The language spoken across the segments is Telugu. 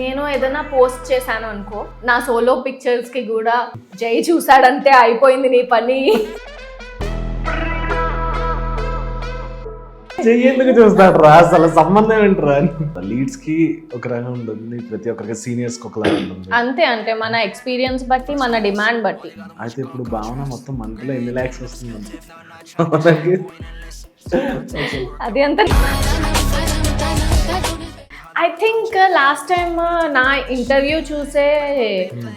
నేను ఏదైనా పోస్ట్ చేశాను అనుకో, నా సోలో పిక్చర్స్ కి కూడా జై చూసాడంటే అయిపోయింది నీ పని. ఎందుకు చూస్తాడు రా, అసలు సంబంధం ఏంటరా. లీడ్స్ కి ఒక రకం ఉంటుంది, ప్రతి ఒక్కరికి సీనియర్స్ కి ఒకలాగా ఉంటుంది. అంతే, అంటే మన ఎక్స్పీరియన్స్ బట్టి, మన డిమాండ్ బట్టి. అయితే ఇప్పుడు భావన మొత్తం మంత్లో ఎన్ని లాక్స్ వస్తుంది? అది అంత ఐ థింక్ లాస్ట్ టైం నా ఇంటర్వ్యూ చూసే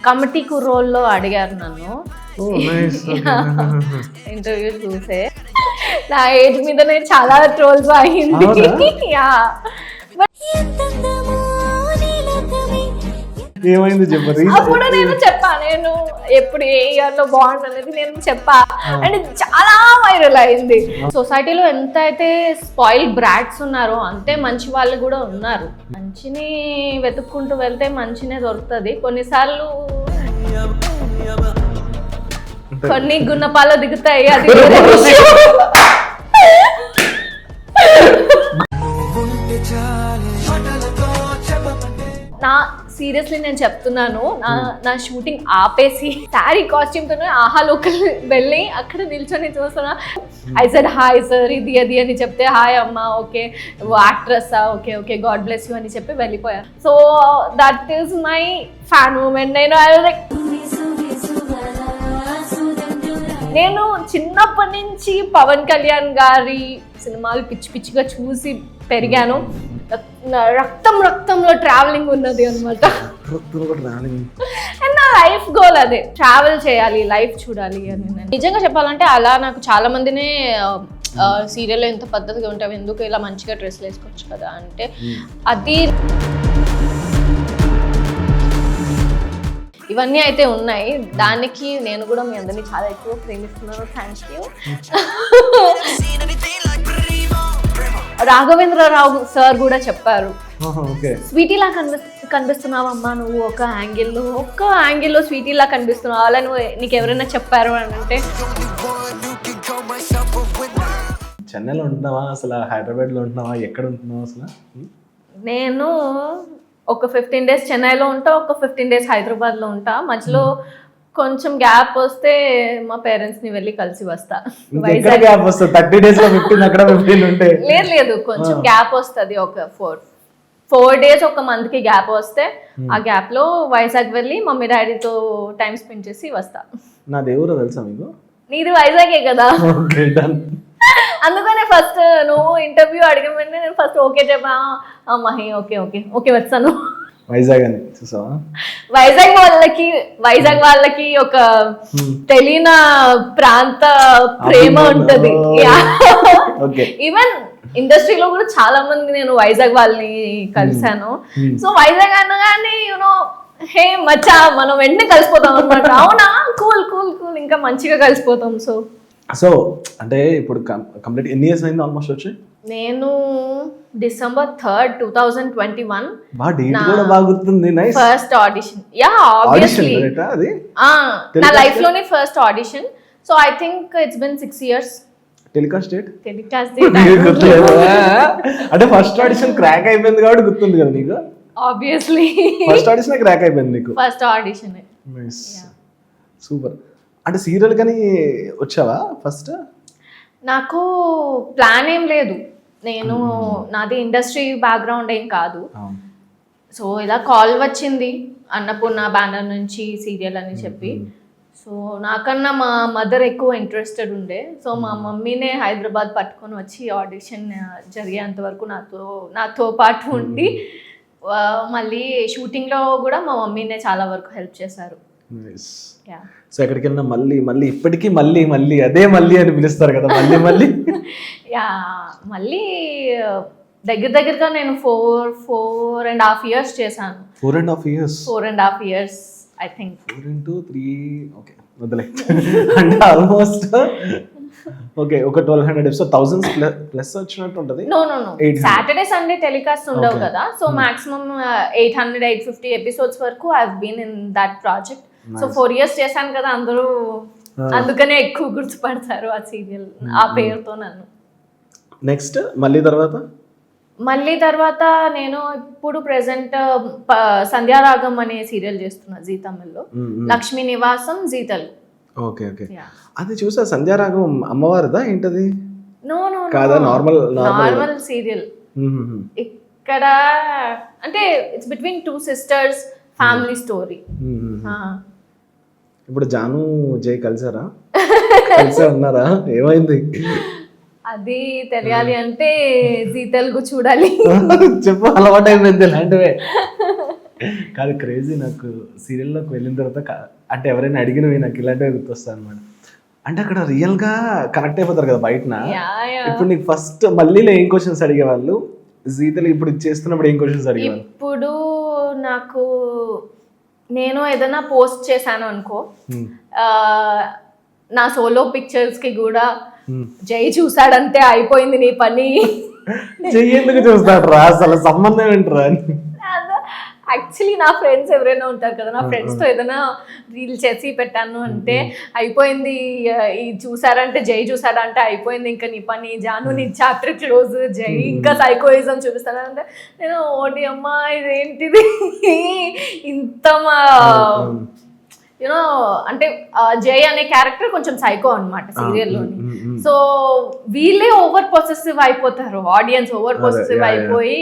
కమిటీ కుర్రోల్లో అడిగారు నన్ను. ఇంటర్వ్యూ చూసే నా ఏజ్ మీదనే చాలా ట్రోల్స్ అయింది. ఏమైంది చెప్పండి. అప్పుడు నేను చెప్పా, నేను ఎప్పుడు ఏ ఇయర్ లో బాగుంటుంది నేను చెప్పా, అండ్ చాలా వైరల్ అయింది. సొసైటీలో ఎంత అయితే స్పాయిల్ బ్రాట్స్ ఉన్నారో అంతే మంచి వాళ్ళు కూడా ఉన్నారు. మంచిని వెతుక్కుంటూ వెళ్తే మంచినే దొరుకుతుంది. కొన్నిసార్లు కొన్ని గున్నపాలు దిగుతాయి, అది నా సీరియస్లీ నేను చెప్తున్నాను, నా షూటింగ్ ఆపేసి శారీ కాస్ట్యూమ్ తోనే ఆహా లోకల్ వెళ్ళి అక్కడ నిల్చొని చూస్తున్నా. ఐ సెడ్ హాయ్ సార్, ఇది అది అని చెప్తే హాయ్ అమ్మా, ఓకే యాక్ట్రెస్సా, okay okay god bless you అని చెప్పి వెళ్ళిపోయాను. So that is my fan moment. నేను చిన్నప్పటి నుంచి పవన్ కళ్యాణ్ గారి సినిమాలు పిచ్చి పిచ్చిగా చూసి పెరిగాను. రక్తంలో ట్రావెలింగ్ ఉన్నది అనమాట. అండ్ నా లైఫ్ గోల్ అదే, ట్రావెల్ చేయాలి, లైఫ్ చూడాలి అని. నిజంగా చెప్పాలంటే అలా నాకు చాలా మందినే సీరియల్లో ఎంత పద్ధతిగా ఉంటావు, ఎందుకు ఇలా మంచిగా డ్రెస్లు వేసుకోవచ్చు కదా అంటే, అది ఇవన్నీ అయితే ఉన్నాయి. దానికి నేను కూడా మీ అందరినీ చాలా ఎక్కువ ప్రేమిస్తున్నాను. Thank you. రాఘవేంద్రరావు సార్ కూడా చెప్పారు, స్వీటీలా కనిపిస్తున్నావమ్మా నువ్వు, ఒక యాంగిల్లో స్వీటీలా కనిపిస్తున్నావు, అలా నువ్వు నీకు ఎవరైనా చెప్పారు అని అంటే. చెన్నైలో ఉంటున్నావా అసలు, హైదరాబాద్ లో ఉంటున్నావా, ఎక్కడ ఉంటున్నావా అసలు? నేను ఒక 15 days చెన్నైలో ఉంటా, ఒక 15 days హైదరాబాద్లో ఉంటా. మధ్యలో కొంచెం గ్యాప్ వస్తే మా పేరెంట్స్ ని వెళ్ళి కలిసి వస్తా. లేదు కొంచెం గ్యాప్ వస్తుంది, ఒక 4 days ఒక మంత్ కి గ్యాప్ వస్తే ఆ గ్యాప్ లో వైజాగ్ వెళ్ళి మమ్మీ డాడీతో టైం స్పెండ్ చేసి వస్తా. నా దేవుడు తెలుసా మీకు? నీది వైజాగే కదా, అందుకనే ఫస్ట్ నువ్వు ఇంటర్వ్యూ అడిగిన వెంటనే నేను ఫస్ట్ ఓకే చెప్పా. మహి ఓకే ఓకే ఓకే వచ్చాను. వైజాగ్ అని చూసావా? వైజాగ్ వాళ్ళకి ఒక తెలియని ప్రాంత ప్రేమ ఉంటది. ఈవెన్ ఇండస్ట్రీలో కూడా చాలా మంది నేను వైజాగ్ వాళ్ళని కలిసాను. సో వైజాగ్ అనగానే యూనో హే మచ్చా మనం వెంటనే కలిసిపోతాం అనమాట. అవునా, కూల్ కూల్ కూల్, ఇంకా మంచిగా కలిసిపోతాం. సో అంటే ఇప్పుడు కంప్లీట్ ఎన్ని ఇయర్స్ అయింది ఆల్మోస్ట్ వచ్చి? నేను December 3rd, 2021 బాగా గుర్తుంది. First audition. యా ఆబ్వియస్లీ అది నా లైఫ్ లోనే first audition. So I think it's been 6 years. Telecast అంటే ఫస్ట్ ఆడిషన్ క్రాక్ అయిపోయింది కాబట్టి గుర్తుంది కదా నీకు? ఆబ్వియస్లీ ఫస్ట్ ఆడిషన్ క్రాక్ అయిపోయింది నీకు. First audition. Nice, super. అంటే సీరియల్ కానీ వచ్చావా ఫస్ట్? నాకు ప్లాన్ ఏం లేదు, నేను నాది ఇండస్ట్రీ బ్యాక్గ్రౌండ్ ఏం కాదు. సో ఇలా కాల్ వచ్చింది అన్నపూర్ణ బ్యానర్ నుంచి సీరియల్ అని చెప్పి. సో నాకన్నా మా మదర్ ఎక్కువ ఇంట్రెస్టెడ్ ఉండే. సో మా మమ్మీనే హైదరాబాద్ పట్టుకొని వచ్చి ఆడిషన్ జరిగేంత వరకు నాతో పాటు ఉండి మళ్ళీ షూటింగ్లో కూడా మా మమ్మీనే చాలా వరకు హెల్ప్ చేశారు. సో ఎక్కడికి వెళ్ళినా మళ్ళీ ఇప్పటికీ మళ్ళీ అదే మళ్ళీ అని పిలుస్తారు కదా, మళ్ళీ మళ్ళీ దగ్గరగా నేను 4.5 years చేశాను. 4.5 years I think. 4 into 3 okay వదిలే. అంటే ఆల్మోస్ట్ ఓకే ఒక 1200 ఎపిసోడ్ 1000+ వచ్చినట్టు ఉంటుంది. నో సాటర్డే సండే టెలికాస్ట్ ఉండవు కదా. సో మాక్సిమం 800-850 ఎపిసోడ్స్ వరకు I have been in that project. So 4 years చేశాను కదా, అందరూ అందుకనే ఎక్కువ గుర్తుపడతారు ఆ సీరియల్ ఆ పేరుతో నన్ను. నెక్స్ట్ మళ్ళీ తర్వాత మళ్ళీ తర్వాత నేను ఇప్పుడు ప్రెసెంట్ సంధ్యారాగం అనే సీరియల్ చేస్తున్నా జీ తమిళ్లో. లక్ష్మీ నివాసం జీ తెలుగు. ఓకే ఓకే, అది చూసా. సంధ్యారాగం అమ్మవారిదా ఏంటది? నో నో కాదా, నార్మల్ సీరియల్. ఇక్కడ అంటే it's between 2 sisters family story. ఇప్పుడు జాను జై కలిసారా? కలిసే ఉన్నారా? ఏమైంది అది తెలియాలి అంటే జీ తెలుగు చూడాలి. చెప్పు, అలవాటు అయిపోయింది ఇలాంటివే. కాదు, క్రేజీ. నాకు సీరియల్లోకి వెళ్ళిన తర్వాత అంటే ఎవరైనా అడిగినవి నాకు ఇలాంటివి గుర్తొస్తాయి అనమాట. అంటే అక్కడ రియల్గా కనెక్ట్ అయిపోతారు కదా బయటన. ఇప్పుడు నీకు ఫస్ట్ మళ్ళీలో ఏం క్వశ్చన్స్ అడిగేవాళ్ళు, జీతలు ఇప్పుడు చేస్తున్నప్పుడు ఏం క్వశ్చన్స్ అడిగేవాళ్ళు? ఇప్పుడు నాకు నేను ఏదైనా పోస్ట్ చేశాను అనుకో, నా సోలో పిక్చర్స్కి కూడా జై చూసాడంటే అయిపోయింది నీ పని. జై ఎందుకు చూస్తాడు రా, అసలు సంబంధం ఏంటరా? యాక్చువల్లీ నా ఫ్రెండ్స్ ఎవరైనా ఉంటారు కదా, నా ఫ్రెండ్స్తో ఏదైనా రీల్ చేసి పెట్టాను అంటే అయిపోయింది, ఈ చూసారంటే జై చూసాడంటే అయిపోయింది ఇంకా నీ పని, జాను నీ చాప్టర్ క్లోజ్, జై ఇంకా సైకోయిజం చూపిస్తానంటే నేను ఓడి అమ్మా ఇదేంటిది ఇంత యూనో అంటే జై అనే క్యారెక్టర్ కొంచెం సైకో అనమాట సీరియల్లోని. సో వీళ్ళే ఓవర్ పొసెసివ్ అయిపోతారు, ఆడియన్స్ ఓవర్ పొసెసివ్ అయిపోయి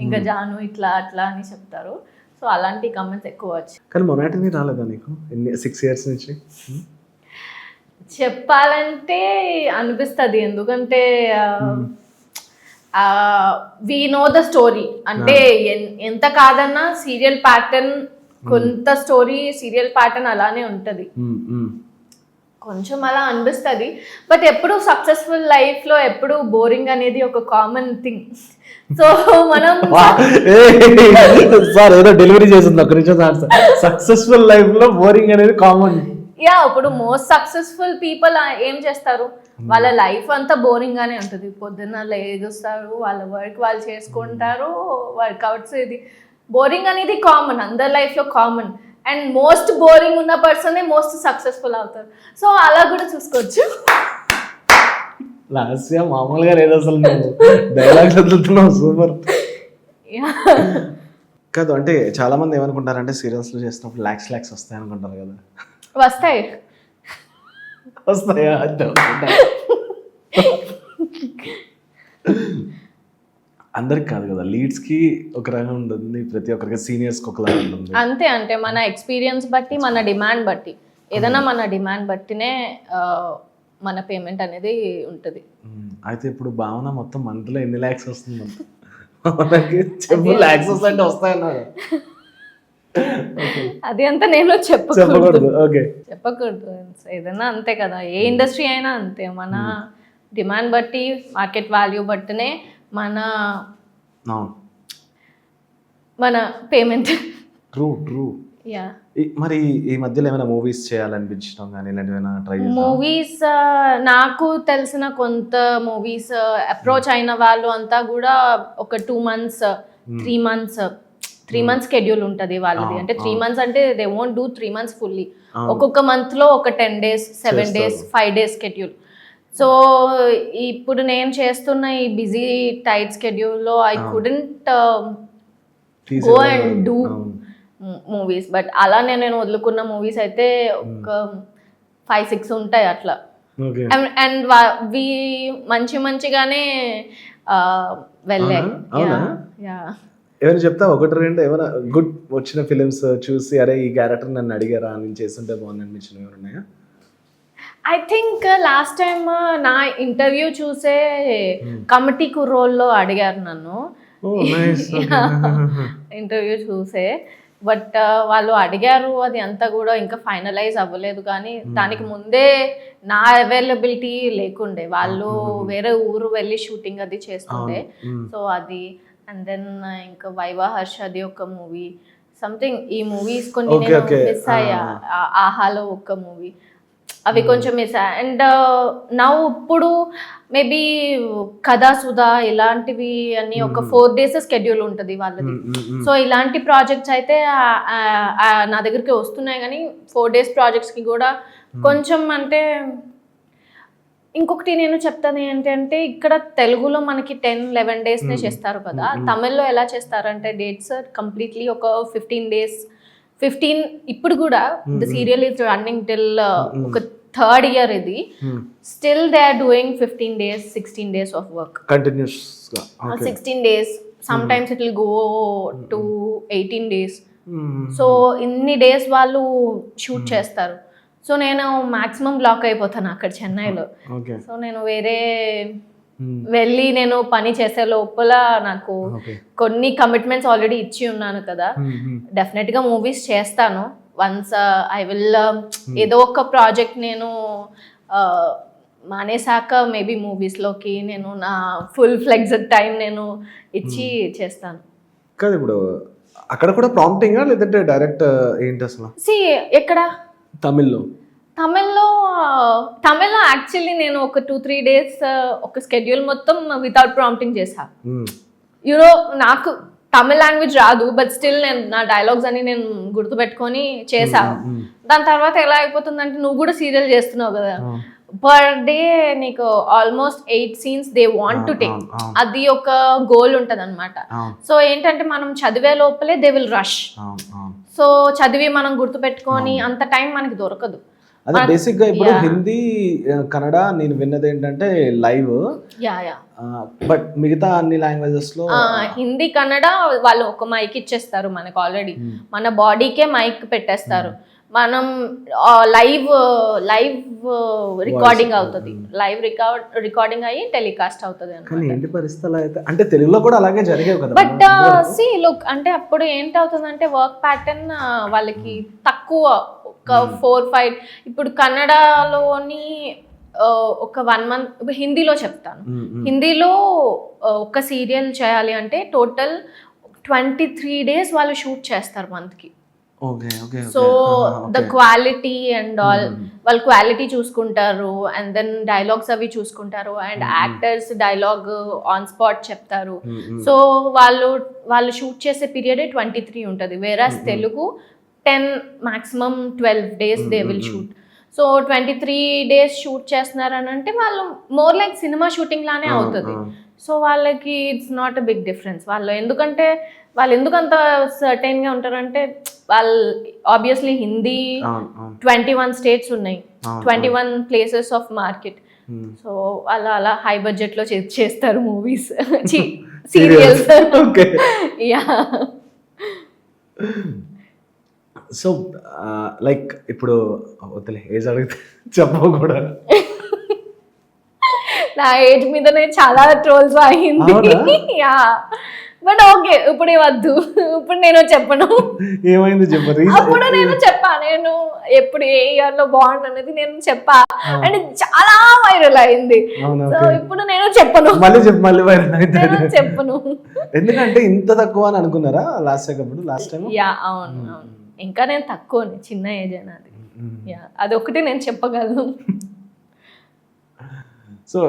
ఇంకా జాను ఇట్లా అట్లా అని చెప్తారు. సో అలాంటి కమెంట్స్ ఎక్కువ వచ్చాయి. కానీ మొనాటనీ రాలేదా నీకు 6 years నుంచి? చెప్పాలంటే అనిపిస్తుంది, ఎందుకంటే వి నో ద స్టోరీ. అంటే ఎంత కాదన్నా సీరియల్ ప్యాటర్న్, కొంత స్టోరీ సీరియల్ ప్యాటర్న్ అలానే ఉంటుంది, కొంచెం అలా అనిపిస్తుంది. బట్ ఎప్పుడు సక్సెస్ఫుల్ లైఫ్లో ఎప్పుడు బోరింగ్ అనేది ఒక కామన్ థింగ్. సో మనం సార్ ఏదో డెలివరీ చేసింది ఒక నిమిషం. సక్సెస్ఫుల్ లైఫ్ లో బోరింగ్ అనేది కామన్. యా, ఇప్పుడు మోస్ట్ సక్సెస్ఫుల్ పీపుల్ ఏం చేస్తారు, వాళ్ళ లైఫ్ అంతా బోరింగ్ గానే ఉంటుంది. పొద్దున్న లేగుస్తారు, వాళ్ళ వర్క్ వాళ్ళు చేసుకుంటారు, వర్కౌట్స్. ఇది బోరింగ్ అనేది కామన్, అందరి లైఫ్ లో కామన్. అండ్ మోస్ట్ బోరింగ్ ఉన్న పర్సనే మోస్ట్ సక్సెస్ఫుల్ అవుతారు. సో అలా కూడా చూసుకోవచ్చు. లాస్ట్ మామూలుగా లేదు అసలు, నువ్వు డైలాగ్స్ వదులుతున్నావు, సూపర్. కాదు, అంటే చాలా మంది ఏమనుకుంటారంటే సీరియల్స్ లో చేసినప్పుడు లాక్స్ వస్తాయి అనుకుంటారు కదా. వస్తాయా? అందరికి కాదు కదా, లీడ్స్ కి ఒక రకం ఉంటుంది, ప్రతి ఒక్కరికి సీనియర్స్ కి ఒకలా ఉంటుంది. అంతే, అంటే మన ఎక్స్పీరియన్స్ బట్టి, మన డిమాండ్ బట్టి, ఏదైనా మన డిమాండ్ బట్టినే మన పేమెంట్ అనేది ఉంటుంది. అయితే ఇప్పుడు భావన మొత్తం మంత్లో ఎన్ని lakhs వస్తుంది? చెప్పు, lakhs వస్తాయంటే వస్తాయన్నారు. అది అంతా నేను చెప్పకూడదు. ఓకే, చెప్పకూడదు. ఏదైనా అంతే కదా, ఏ ఇండస్ట్రీ అయినా అంతే. మన డిమాండ్ బట్టి, మార్కెట్ వాల్యూ బట్టినే మన పేమెంట్. ట్రూ. యా. మరి ఈ మధ్యలో ఏమైనా మూవీస్ చేయాలనిపించడం కానీ ఇలాంటివైనా ట్రై చేయాలి? మూవీస్ నాకు తెలిసిన కొంత మూవీస్ అప్రోచ్ అయిన వాళ్ళు అంతా కూడా ఒక 2 months 3 months షెడ్యూల్ ఉంటుంది వాళ్ళది. అంటే 3 months అంటే they won't do 3 months fully. ఒక్కొక్క మంత్ లో ఒక 10 days 7 days 5 days schedule. So ఇప్పుడు నేను చేస్తున్న ఈ బిజీ టైట్ షెడ్యూల్లో I couldn't go and do movies. But అలానే నేను వదులుకున్న మూవీస్ అయితే ఒక 5-6 ఉంటాయి అట్లా. అండ్ మంచిగానే వెళ్ళాయి. ఏమైనా చెప్తా, 1-2 ఏమైనా గుడ్ వచ్చిన ఫిలిమ్స్ చూసి అరే ఈ క్యారెక్టర్ నన్ను అడిగారా, నేను చేస్తుంటే బాగుంది అనిపించినవి ఉన్నాయా? ఐ థింక్ లాస్ట్ టైం నా ఇంటర్వ్యూ చూసే కమిటీ కుర్రోల్లో అడిగారు నన్ను ఇంటర్వ్యూ చూసే. బట్ వాళ్ళు అడిగారు, అది అంతా కూడా ఇంకా ఫైనలైజ్ అవ్వలేదు. కానీ దానికి ముందే నా అవైలబిలిటీ లేకుండే, వాళ్ళు వేరే ఊరు వెళ్ళి షూటింగ్ అది చేస్తుండే. సో అది, అండ్ దెన్ ఇంకా వైవా హర్ష అది ఒక మూవీ సంథింగ్. ఈ మూవీస్ కొన్ని నేను మిస్ అయ్యా. ఆహాలో ఒక మూవీ, అవి కొంచెం మిస్ అయ్యా. అండ్ నా ఇప్పుడు మేబీ కథా సుధా ఇలాంటివి అన్ని ఒక 4 days షెడ్యూల్ ఉంటుంది వాళ్ళది. సో ఇలాంటి ప్రాజెక్ట్స్ అయితే నా దగ్గరికి వస్తున్నాయి. కానీ 4 days ప్రాజెక్ట్స్కి కూడా కొంచెం అంటే ఇంకొకటి నేను చెప్తాను ఏంటంటే ఇక్కడ తెలుగులో మనకి 10-11 days చేస్తారు కదా, తమిళ్లో ఎలా చేస్తారంటే డేట్స్ కంప్లీట్లీ ఒక 15 days 15 ఇప్పుడు కూడా the serial is running till ఒక 3rd year ఇది, still they are doing 15 days 16 days of work continuous 16 days, some times it will go to 18 days. So ఇన్ని డేస్ వాళ్ళు షూట్ చేస్తారు. సో నేను మాక్సిమం బ్లాక్ అయిపోతాను అక్కడ చెన్నైలో. సో నేను వేరే వెళ్ళి నేను పని చేసే లోపల నాకు కొన్ని కమిట్మెంట్స్ ఆల్రెడీ ఇచ్చి ఉన్నాను కదా, డెఫినెట్గా మూవీస్ చేస్తాను వన్స్ ఐ విల్. ఏదో ఒక ప్రాజెక్ట్ నేను మానేసాక మేబీ మూవీస్లోకి నేను నా ఫుల్ ఫ్లెక్స్డ్ టైం నేను ఇచ్చి చేస్తాను. కాదు ఇప్పుడు అక్కడ కూడా ప్రాంప్టింగా లేదంటే డైరెక్ట్ ఏంటి అసలు? ఎక్కడ తమిళ్లో యాక్చువల్లీ నేను ఒక 2-3 days ఒక స్కెడ్యూల్ మొత్తం వితౌట్ ప్రాంప్టింగ్ చేసా. యూనో నాకు తమిళ్ లాంగ్వేజ్ రాదు, బట్ స్టిల్ నేను నా డైలాగ్స్ అని నేను గుర్తుపెట్టుకొని చేసా. దాని తర్వాత ఎలా అయిపోతుందంటే నువ్వు కూడా సీరియల్ చేస్తున్నావు కదా, పర్ డే నీకు almost 8 scenes they want to take. అది ఒక గోల్ ఉంటుంది అనమాట. సో ఏంటంటే మనం చదివే లోపలే దే విల్ రష్. సో చదివి మనం గుర్తుపెట్టుకొని అంత టైం మనకి దొరకదు. అదే బేసిక్ గా ఇప్పుడు హిందీ కన్నడ నేను విన్నది ఏంటంటే లైవ్, బట్ మిగతా అన్ని లాంగ్వేజెస్ లో హిందీ కన్నడ వాళ్ళు ఒక మైక్ ఇచ్చేస్తారు మనకు ఆల్రెడీ, మన బాడీకే మైక్ పెట్టేస్తారు. మనం లైవ్ రికార్డింగ్ అవుతుంది, లైవ్ రికార్డింగ్ అయ్యి టెలికాస్ట్ అవుతుంది. ఏంటి పరిస్థితులు అయితే అంటే తెలుగులో కూడా అలాగే జరిగేవి కదా. బట్ సి లుక్ అంటే అప్పుడు ఏంటవుతుందంటే వర్క్ ప్యాటర్న్ వాళ్ళకి తక్కువ, ఒక 4-5. ఇప్పుడు కన్నడలోని ఒక 1 month, ఇప్పుడు హిందీలో చెప్తాను. హిందీలో ఒక సీరియల్ చేయాలి అంటే టోటల్ 23 days వాళ్ళు షూట్ చేస్తారు మంత్కి. So the quality and all, వాళ్ళు క్వాలిటీ చూసుకుంటారు, అండ్ దెన్ డైలాగ్స్ అవి చూసుకుంటారు, and actors dialogue on spot చెప్తారు. సో వాళ్ళు షూట్ చేసే పీరియడ్ 23 ఉంటుంది, whereas Telugu 10 maximum 12 days they will shoot. So 23 days shoot చేస్తున్నారు అని అంటే వాళ్ళు మోర్ లైక్ సినిమా షూటింగ్ లానే అవుతుంది. సో వాళ్ళకి it's not a big difference. వాళ్ళు ఎందుకు అంత సర్టైన్గా ఉంటారంటే వాళ్ళు ఆబ్వియస్లీ హిందీ 21 states ఉన్నాయి, 21 places ఆఫ్ మార్కెట్. సో అలా హై బడ్జెట్ లో చేస్తారు movies, serials. Yeah. So like ఇప్పుడు వద్దులే ఏజ్ అడిగితే చెప్పవు కూడా. నా ఏజ్ మీదనే చాలా ట్రోల్స్ అయింది. యా, బట్ ఓకే ఇప్పుడు వద్దు, ఇప్పుడు నేను చెప్పను. ఏమైంది చెప్పు. అప్పుడు నేను చెప్పా, నేను ఎప్పుడు ఏ ఇయర్ లో బాండ్ అనేది నేను చెప్పా, అండ్ చాలా వైరల్ అయింది. సో ఇప్పుడు నేను చెప్పను, మళ్ళీ వైరల్ అయితే చెప్పను. ఎందుకంటే ఇంత తక్కువ అని అనుకున్నారా లాస్ట్ టైం? యా అవును, ఇంకా నేను తక్కువ, చిన్న ఏజ్ అనేది. యా, అదొకటి నేను చెప్పగలను. సో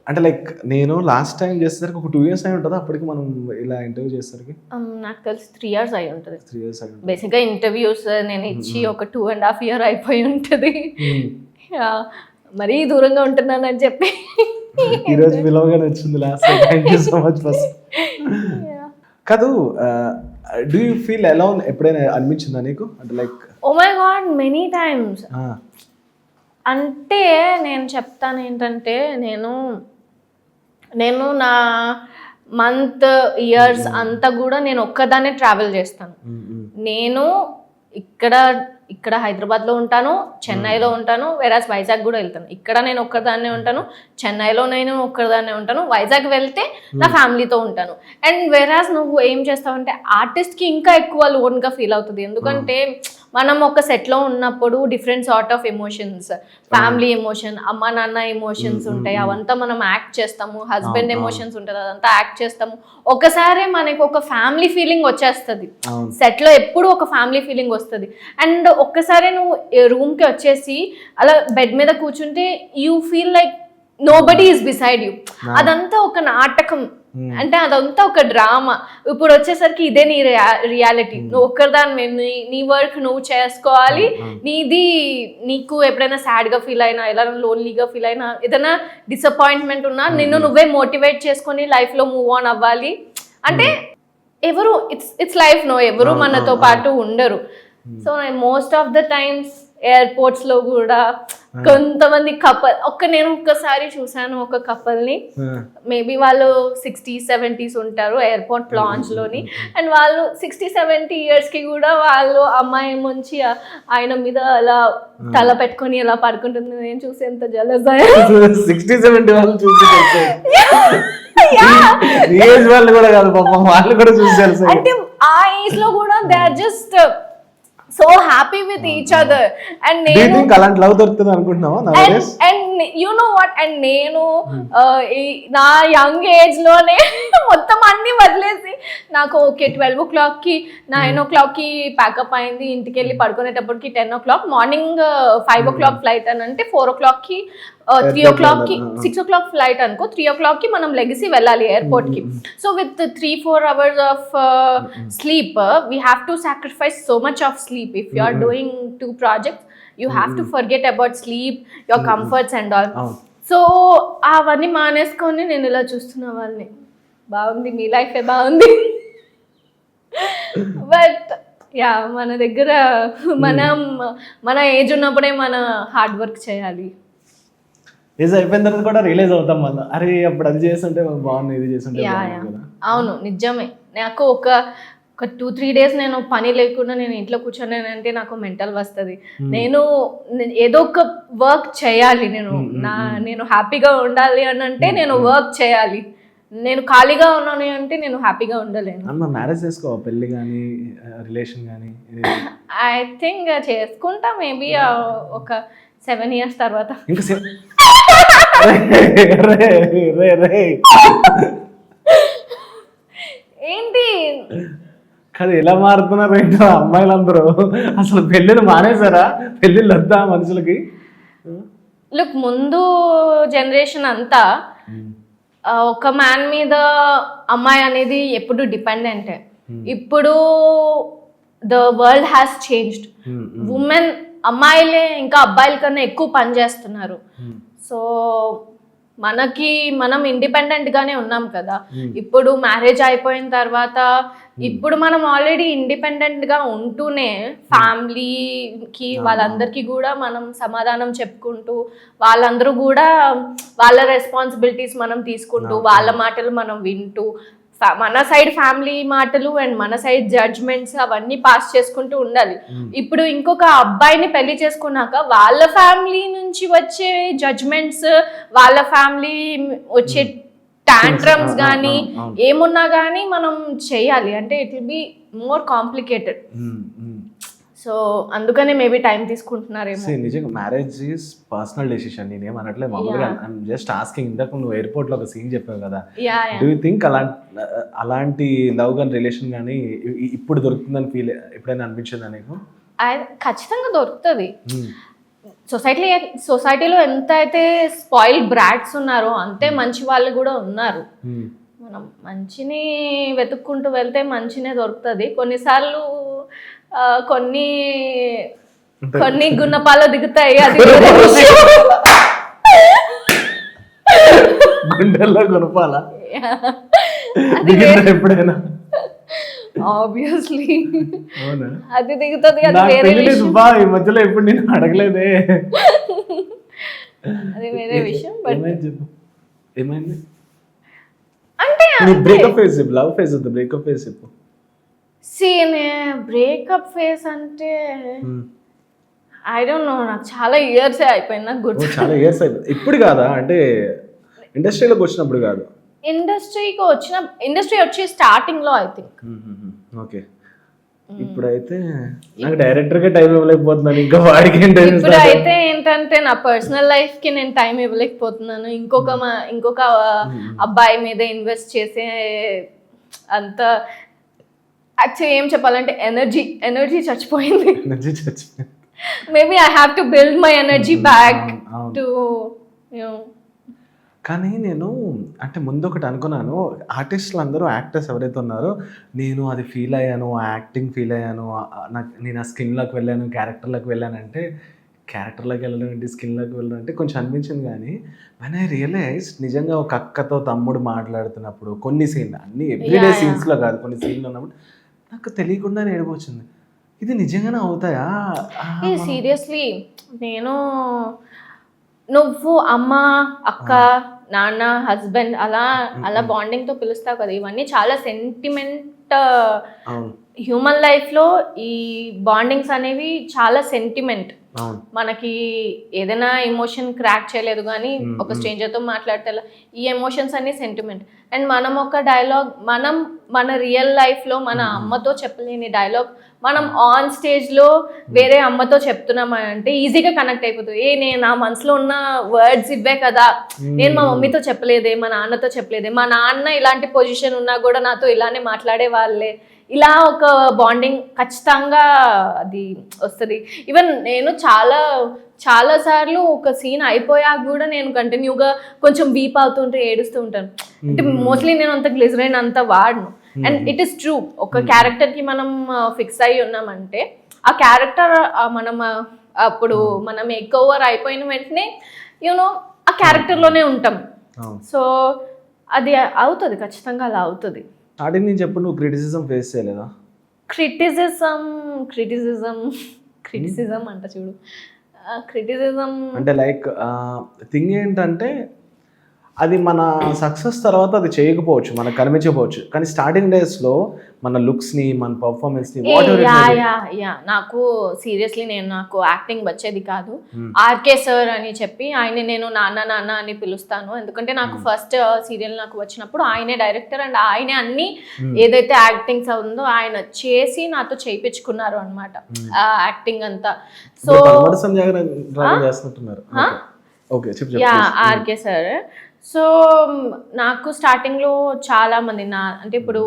అంటే లైక్ నేను లాస్ట్ టైం చేసేసరికి ఒక 2 years అయి ఉంటుంది అప్పటికి మనం ఇలా ఇంటర్వ్యూ చేసేసరికి. నాకు తెలిసి 3 years అయి ఉంటుంది. 3 years అయి ఉంటుంది బేసిక్గా ఇంటర్వ్యూస్ నేను ఇచ్చి ఒక 2.5 years అయిపోయి ఉంటుంది. మరీ దూరంగా ఉంటున్నానని చెప్పి ఈరోజు పిలవగానే వచ్చింది last. Thank you so much first. కాదు, డూ యూ ఫీల్ అలోన్ ఎప్పుడైనా అనిపించిందా నీకు? అంటే like oh my god many times. అంటే నేను చెప్తాను ఏంటంటే నేను నా మంత్ ఇయర్స్ అంతా కూడా నేను ఒక్కదాన్నే ట్రావెల్ చేస్తాను. నేను ఇక్కడ హైదరాబాద్లో ఉంటాను, చెన్నైలో ఉంటాను, వేరాజ్ వైజాగ్ కూడా వెళ్తాను. ఇక్కడ నేను ఒక్కదాన్నే ఉంటాను, చెన్నైలో నేను ఒక్కదాన్నే ఉంటాను, వైజాగ్ వెళ్తే నా ఫ్యామిలీతో ఉంటాను. అండ్ వేరాజ్ నువ్వు ఏం చేస్తావంటే ఆర్టిస్ట్కి ఇంకా ఎక్కువ లోన్గా ఫీల్ అవుతుంది. ఎందుకంటే మనం ఒక సెట్లో ఉన్నప్పుడు different sort of emotions, family emotion, అమ్మ నాన్న ఎమోషన్స్ ఉంటాయి, అవంతా మనం యాక్ట్ చేస్తాము. హస్బెండ్ ఎమోషన్స్ ఉంటుంది, అదంతా యాక్ట్ చేస్తాము. ఒకసారి మనకు ఒక ఫ్యామిలీ ఫీలింగ్ వచ్చేస్తుంది సెట్లో, ఎప్పుడు ఒక ఫ్యామిలీ ఫీలింగ్ వస్తుంది. అండ్ ఒక్కసారి నువ్వు రూమ్కి వచ్చేసి అలా బెడ్ మీద కూర్చుంటే you feel like nobody is beside you. అదంతా ఒక నాటకం, అంటే అదంతా ఒక డ్రామా. ఇప్పుడు వచ్చేసరికి ఇదే నీ రియాలిటీ. నువ్వు ఒక్కరిదాని నీ వర్క్ నువ్వు చేసుకోవాలి. నీకు ఎప్పుడైనా సాడ్ గా ఫీల్ అయినా, ఎలా లోన్లీగా ఫీల్ అయినా, ఏదైనా డిసప్పాయింట్మెంట్ ఉన్నా నిన్ను నువ్వే మోటివేట్ చేసుకొని లైఫ్ లో మూవ్ ఆన్ అవ్వాలి. అంటే ఎవరు ఇట్స్ లైఫ్, ఎవరు మనతో పాటు ఉండరు. So most of the times airports లో కూడా కొంతమంది కపుల్, నేను ఒక్కసారి చూసాను ఒక కపుల్ ని, మేబీ వాళ్ళు 60-70s ఉంటారు ఎయిర్పోర్ట్ లాంచ్ లోని, అండ్ వాళ్ళు 60-70 years కి కూడా వాళ్ళు అమ్మాయి ముంచి ఆయన మీద అలా తల పెట్టుకొని ఎలా పడుకుంటుంది. నేను చూసి ఎంత జలస్ 60-70 వాళ్ళు చూసి వాళ్ళు కూడా కాదు పాపం, వాళ్ళు కూడా చూసారు. అంటే ఆ ఏజ్ లో కూడా they are just so happy with each other. And నేను అలాంటి లవ్ దొరుకుతుంది అనుకుంటున్నావా? And you know what, and నేను నా యంగ్ ఏజ్ లోనే మొత్తం అన్ని వదిలేసి నాకు ఓకే 12 o'clock కి 9 o'clock కి ప్యాకప్ అయింది, ఇంటికి వెళ్ళి పడుకునేటప్పటికి 10 o'clock, మార్నింగ్ 5 o'clock ఫ్లైట్ అని అంటే 4 o'clock కి 3 o'clock కి 6 o'clock ఫ్లైట్ అనుకో, 3 o'clock కి మనం లెగిసి వెళ్ళాలి ఎయిర్పోర్ట్ కి. So with 3-4 hours of sleep we have to sacrifice so much of sleep. If you are doing 2 projects you have to forget about sleep, your comforts and all. So అవన్నీ మానేసుకొని నేను ఇలా చూస్తున్న వాళ్ళని, బాగుంది మీ లైఫే బాగుంది. బట్ యా, మన దగ్గర మన ఏజ్ ఉన్నప్పుడే మన హార్డ్ వర్క్ చేయాలి. ఏజ్ అయిపోయిన తర్వాత కూడా రియలైజ్ అవుతాం మళ్ళీ, అరే అప్పుడు అది చేస్తుంటే బాగుంది, ఇది చేస్తుంటే బాగుంది. అవును, నిజమే. నాకు ఒక 2-3 days నేను పని లేకుండా నేను ఇంట్లో కూర్చొని నాకు మెంటల్ వస్తుంది. నేను ఏదో ఒక వర్క్ చేయాలి, నేను హ్యాపీగా ఉండాలి అని అంటే నేను వర్క్ చేయాలి. నేను ఖాళీగా ఉన్నాను అంటే నేను హ్యాపీగా ఉండలేను. మ్యారేజ్ చేసుకో, పెళ్లి కానీ రిలేషన్ కానీ? ఐ థింక్ చేసుకుంటా మేబీ ఒక 7 years తర్వాత. ఏంటి అది ఎలా మారుతున్నారు ఏంటో అమ్మాయిలందరూ, అసలు పెళ్ళిళ్ళు మానేసారా? పెళ్ళిళ్ళు వద్దా మనుషులకి? లుక్, ముందు జనరేషన్ అంతా ఒక మ్యాన్ మీద అమ్మాయి అనేది ఎప్పుడు డిపెండెంటే. ఇప్పుడు the world has changed. Women, అమ్మాయిలే ఇంకా అబ్బాయిల కన్నా ఎక్కువ పని చేస్తున్నారు. సో మనం ఇండిపెండెంట్ గానే ఉన్నాం కదా. ఇప్పుడు మ్యారేజ్ అయిపోయిన తర్వాత ఇప్పుడు మనం ఆల్రెడీ ఇండిపెండెంట్ గా ఉంటూనే ఫ్యామిలీకి వాళ్ళందరికీ కూడా మనం సమాధానం చెప్పుకుంటూ, వాళ్ళందరూ కూడా వాళ్ళ రెస్పాన్సిబిలిటీస్ మనం తీసుకుంటూ, వాళ్ళ మాటలు మనం వింటూ, మన సైడ్ ఫ్యామిలీ మాటలు అండ్ మన సైడ్ జడ్జ్మెంట్స్ అవన్నీ పాస్ చేసుకుంటూ ఉండాలి. ఇప్పుడు ఇంకొక అబ్బాయిని పెళ్లి చేసుకున్నాక వాళ్ళ ఫ్యామిలీ నుంచి వచ్చే జడ్జ్మెంట్స్, వాళ్ళ ఫ్యామిలీ వచ్చే టాంట్రమ్స్ కానీ ఏమున్నా కానీ మనం చేయాలి అంటే it will be more complicated. So అందుకనే మేబీ టైం తీసుకుంటున్నారేమో. నిజంగా మ్యారేజ్ ఈజ్ పర్సనల్ డెసిషన్, నేనేం అనట్లేదు, మామూలుగా ఐఎమ్ జస్ట్ ఆస్కింగ్. ఇందాక నువ్వు ఎయిర్పోర్ట్ లో ఒక సీన్ చెప్పావు కదా, డూ యూ థింక్ అలాంటి లవ్ కానీ రిలేషన్ కానీ ఇప్పుడు దొరుకుతుందని ఫీల్ ఎప్పుడైనా అనిపించిందా నీకు? ఖచ్చితంగా దొరుకుతుంది. సొసైటీలో ఎంత అయితే స్పాయిల్ బ్రాడ్స్ ఉన్నారో అంతే మంచి వాళ్ళు కూడా ఉన్నారు. మనం మంచిని వెతుక్కుంటూ వెళ్తే మంచినే దొరుకుతుంది. కొన్నిసార్లు కొన్ని గున్నపాలు దిగుతాయి, అది గుండెల్లో గుణపాల ఎప్పుడైనా ఆబ్వియస్లీ అది దిగుతుంది. ఈ మధ్యలో ఎప్పుడు నేను అడగలేదే, అది వేరే విషయం. బట్ ఏమైంది అంటే breakup phase, love phase, breakup phase చెప్పు. బ్రేకప్ ఫేజ్ అంటే ఐ డోంట్ నో, నాకు చాలా ఇయర్స్ అయిపోయింది, నాకు గుర్తు. చాలా ఇయర్స్ అయిపోయింది. ఇప్పుడు కాదా అంటే ఇండస్ట్రీలోకి వచ్చినప్పుడు కాదు, ఇండస్ట్రీ వచ్చి స్టార్టింగ్ లో ఐ థింక్. ఓకే. ఇప్పుడైతే నాకు డైరెక్టర్ గా టైం ఇవ్వలేకపోతున్నాను, ఇంకా వాడికి ఇప్పుడు అయితే ఏంటంటే నా పర్సనల్ లైఫ్ కి నేను టైం ఇవ్వలేకపోతున్నాను. ఇంకొక అబ్బాయి మీద ఇన్వెస్ట్ చేసే అంత యాక్చువల్లీ ఏం చెప్పాలంటే ఎనర్జీ చచ్చిపోయింది. Maybe I have to build my energy back to కానీ నేను అంటే ముందు ఒకటి అనుకున్నాను, ఆర్టిస్టులు అందరూ యాక్టర్స్ ఎవరైతే ఉన్నారో నేను అది ఫీల్ అయ్యాను, ఆ యాక్టింగ్ ఫీల్ అయ్యాను, నాకు నేను ఆ స్కిన్లోకి వెళ్ళాను, క్యారెక్టర్లోకి వెళ్ళానంటే క్యారెక్టర్లోకి వెళ్ళడం ఏంటి, స్కిన్లోకి వెళ్ళడం అంటే కొంచెం అనిపించింది. కానీ వెన్ ఐ రియలైజ్ నిజంగా ఒక అక్కతో తమ్ముడు మాట్లాడుతున్నప్పుడు కొన్ని సీన్లు, అన్ని ఎవ్రీడే సీన్స్లో కాదు, కొన్ని సీన్లు ఉన్నప్పుడు నాకు తెలియకుండానే ఏడుపు వచ్చింది. ఇది నిజంగానే అవుతాయా? సీరియస్లీ నేను నువ్వు అమ్మ, అక్క, నాన్న, హస్బెండ్ అలా అలా బాండింగ్ తో పిలుస్తావు కదా, ఇవన్నీ చాలా సెంటిమెంట్. హ్యూమన్ లైఫ్ లో ఈ బాండింగ్స్ అనేవి చాలా సెంటిమెంట్. మనకి ఏదైనా ఎమోషన్ క్రాక్ చేయలేదు కానీ ఒక స్ట్రేంజర్ తో మాట్లాడితే ఈ ఎమోషన్స్ అన్ని సెంటిమెంట్. అండ్ మనం ఒక డైలాగ్ మనం మన రియల్ లైఫ్ లో మన అమ్మతో చెప్పలేని డైలాగ్ మనం ఆన్ స్టేజ్ లో వేరే అమ్మతో చెప్తున్నాం అంటే ఈజీగా కనెక్ట్ అయిపోతుంది. నేను నా మనసులో ఉన్న వర్డ్స్ ఇవే కదా, నేను మా మమ్మీతో చెప్పలేదే, మా నాన్నతో చెప్పలేదే, మా నాన్న ఇలాంటి పొజిషన్ ఉన్నా కూడా నాతో ఇలానే మాట్లాడే వాళ్ళే, ఇలా ఒక బాండింగ్ ఖచ్చితంగా అది వస్తుంది. ఈవెన్ నేను చాలా సార్లు ఒక సీన్ అయిపోయాక కూడా నేను కంటిన్యూగా కొంచెం వీప్ అవుతుంటే ఏడుస్తూ ఉంటాను. అంటే మోస్ట్లీ నేను అంత గ్లిజరైన్ అంత వాడను. అండ్ ఇట్ ఈస్ ట్రూ, ఒక క్యారెక్టర్కి మనం ఫిక్స్ అయ్యి ఉన్నామంటే ఆ క్యారెక్టర్ మనం అప్పుడు మనం మేక్ ఓవర్ అయిపోయిన వెంటనే యూనో ఆ క్యారెక్టర్లోనే ఉంటాం. సో అది అవుతుంది, ఖచ్చితంగా అలా అవుతుంది. స్టార్టింగ్ నుంచి చెప్పు, నువ్వు క్రిటిసిజం ఫేస్ చేయలేదా? క్రిటిసిజం అంట చూడు, క్రిటిసిజం అంటే లైక్ థింగ్ ఏంటంటే అది మన సక్సెస్ తర్వాత అది చేయకపోవచ్చు, మనకు కనిపించకపోవచ్చు, కానీ స్టార్టింగ్ డేస్లో మన లుక్స్ని, మన పర్ఫార్మెన్స్ని నాకు సీరియస్లీ నాకు యాక్టింగ్ వచ్చేది కాదు. ఆర్కే సార్ అని చెప్పి ఆయన నేను నాన్న అని పిలుస్తాను, ఎందుకంటే నాకు ఫస్ట్ సీరియల్ నాకు వచ్చినప్పుడు ఆయనే డైరెక్టర్ అండ్ ఆయనే అన్ని ఏదైతే యాక్టింగ్స్ ఉందో ఆయన చేసి నాతో చేయించుకున్నారు అనమాట యాక్టింగ్ అంతా. So RK sir. సో నాకు స్టార్టింగ్లో చాలా మంది అంటే ఇప్పుడు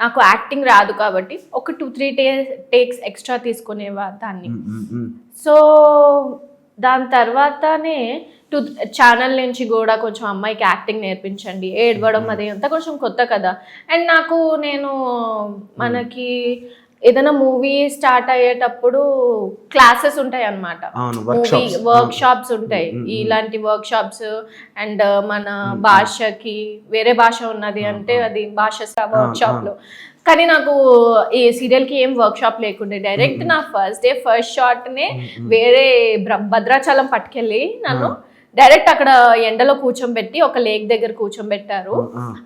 నాకు యాక్టింగ్ రాదు కాబట్టి ఒక 2-3 టేక్స్ ఎక్స్ట్రా తీసుకునేవా దాన్ని. సో దాని తర్వాతనే ఛానల్ నుంచి కూడా కొంచెం అమ్మాయికి యాక్టింగ్ నేర్పించండి, ఏడవడం అది అంతా కొంచెం కొత్త కదా. అండ్ నేను మనకి ఏదైనా మూవీ స్టార్ట్ అయ్యేటప్పుడు క్లాసెస్ ఉంటాయి అన్నమాట, మూవీ వర్క్ షాప్స్ ఉంటాయి, ఇలాంటి వర్క్ షాప్స్. అండ్ మన భాషకి వేరే భాష ఉన్నది అంటే అది భాష వర్క్ షాప్ లో. కానీ నాకు ఈ సీరియల్కి ఏం వర్క్ షాప్ లేకుండే, డైరెక్ట్ నా ఫస్ట్ డే ఫస్ట్ షాట్ నే వేరే భద్రాచలం పట్టుకెళ్ళి నన్ను డైరెక్ట్ అక్కడ ఎండలో కూర్చోబెట్టి ఒక లేక్ దగ్గర కూర్చోబెట్టారు.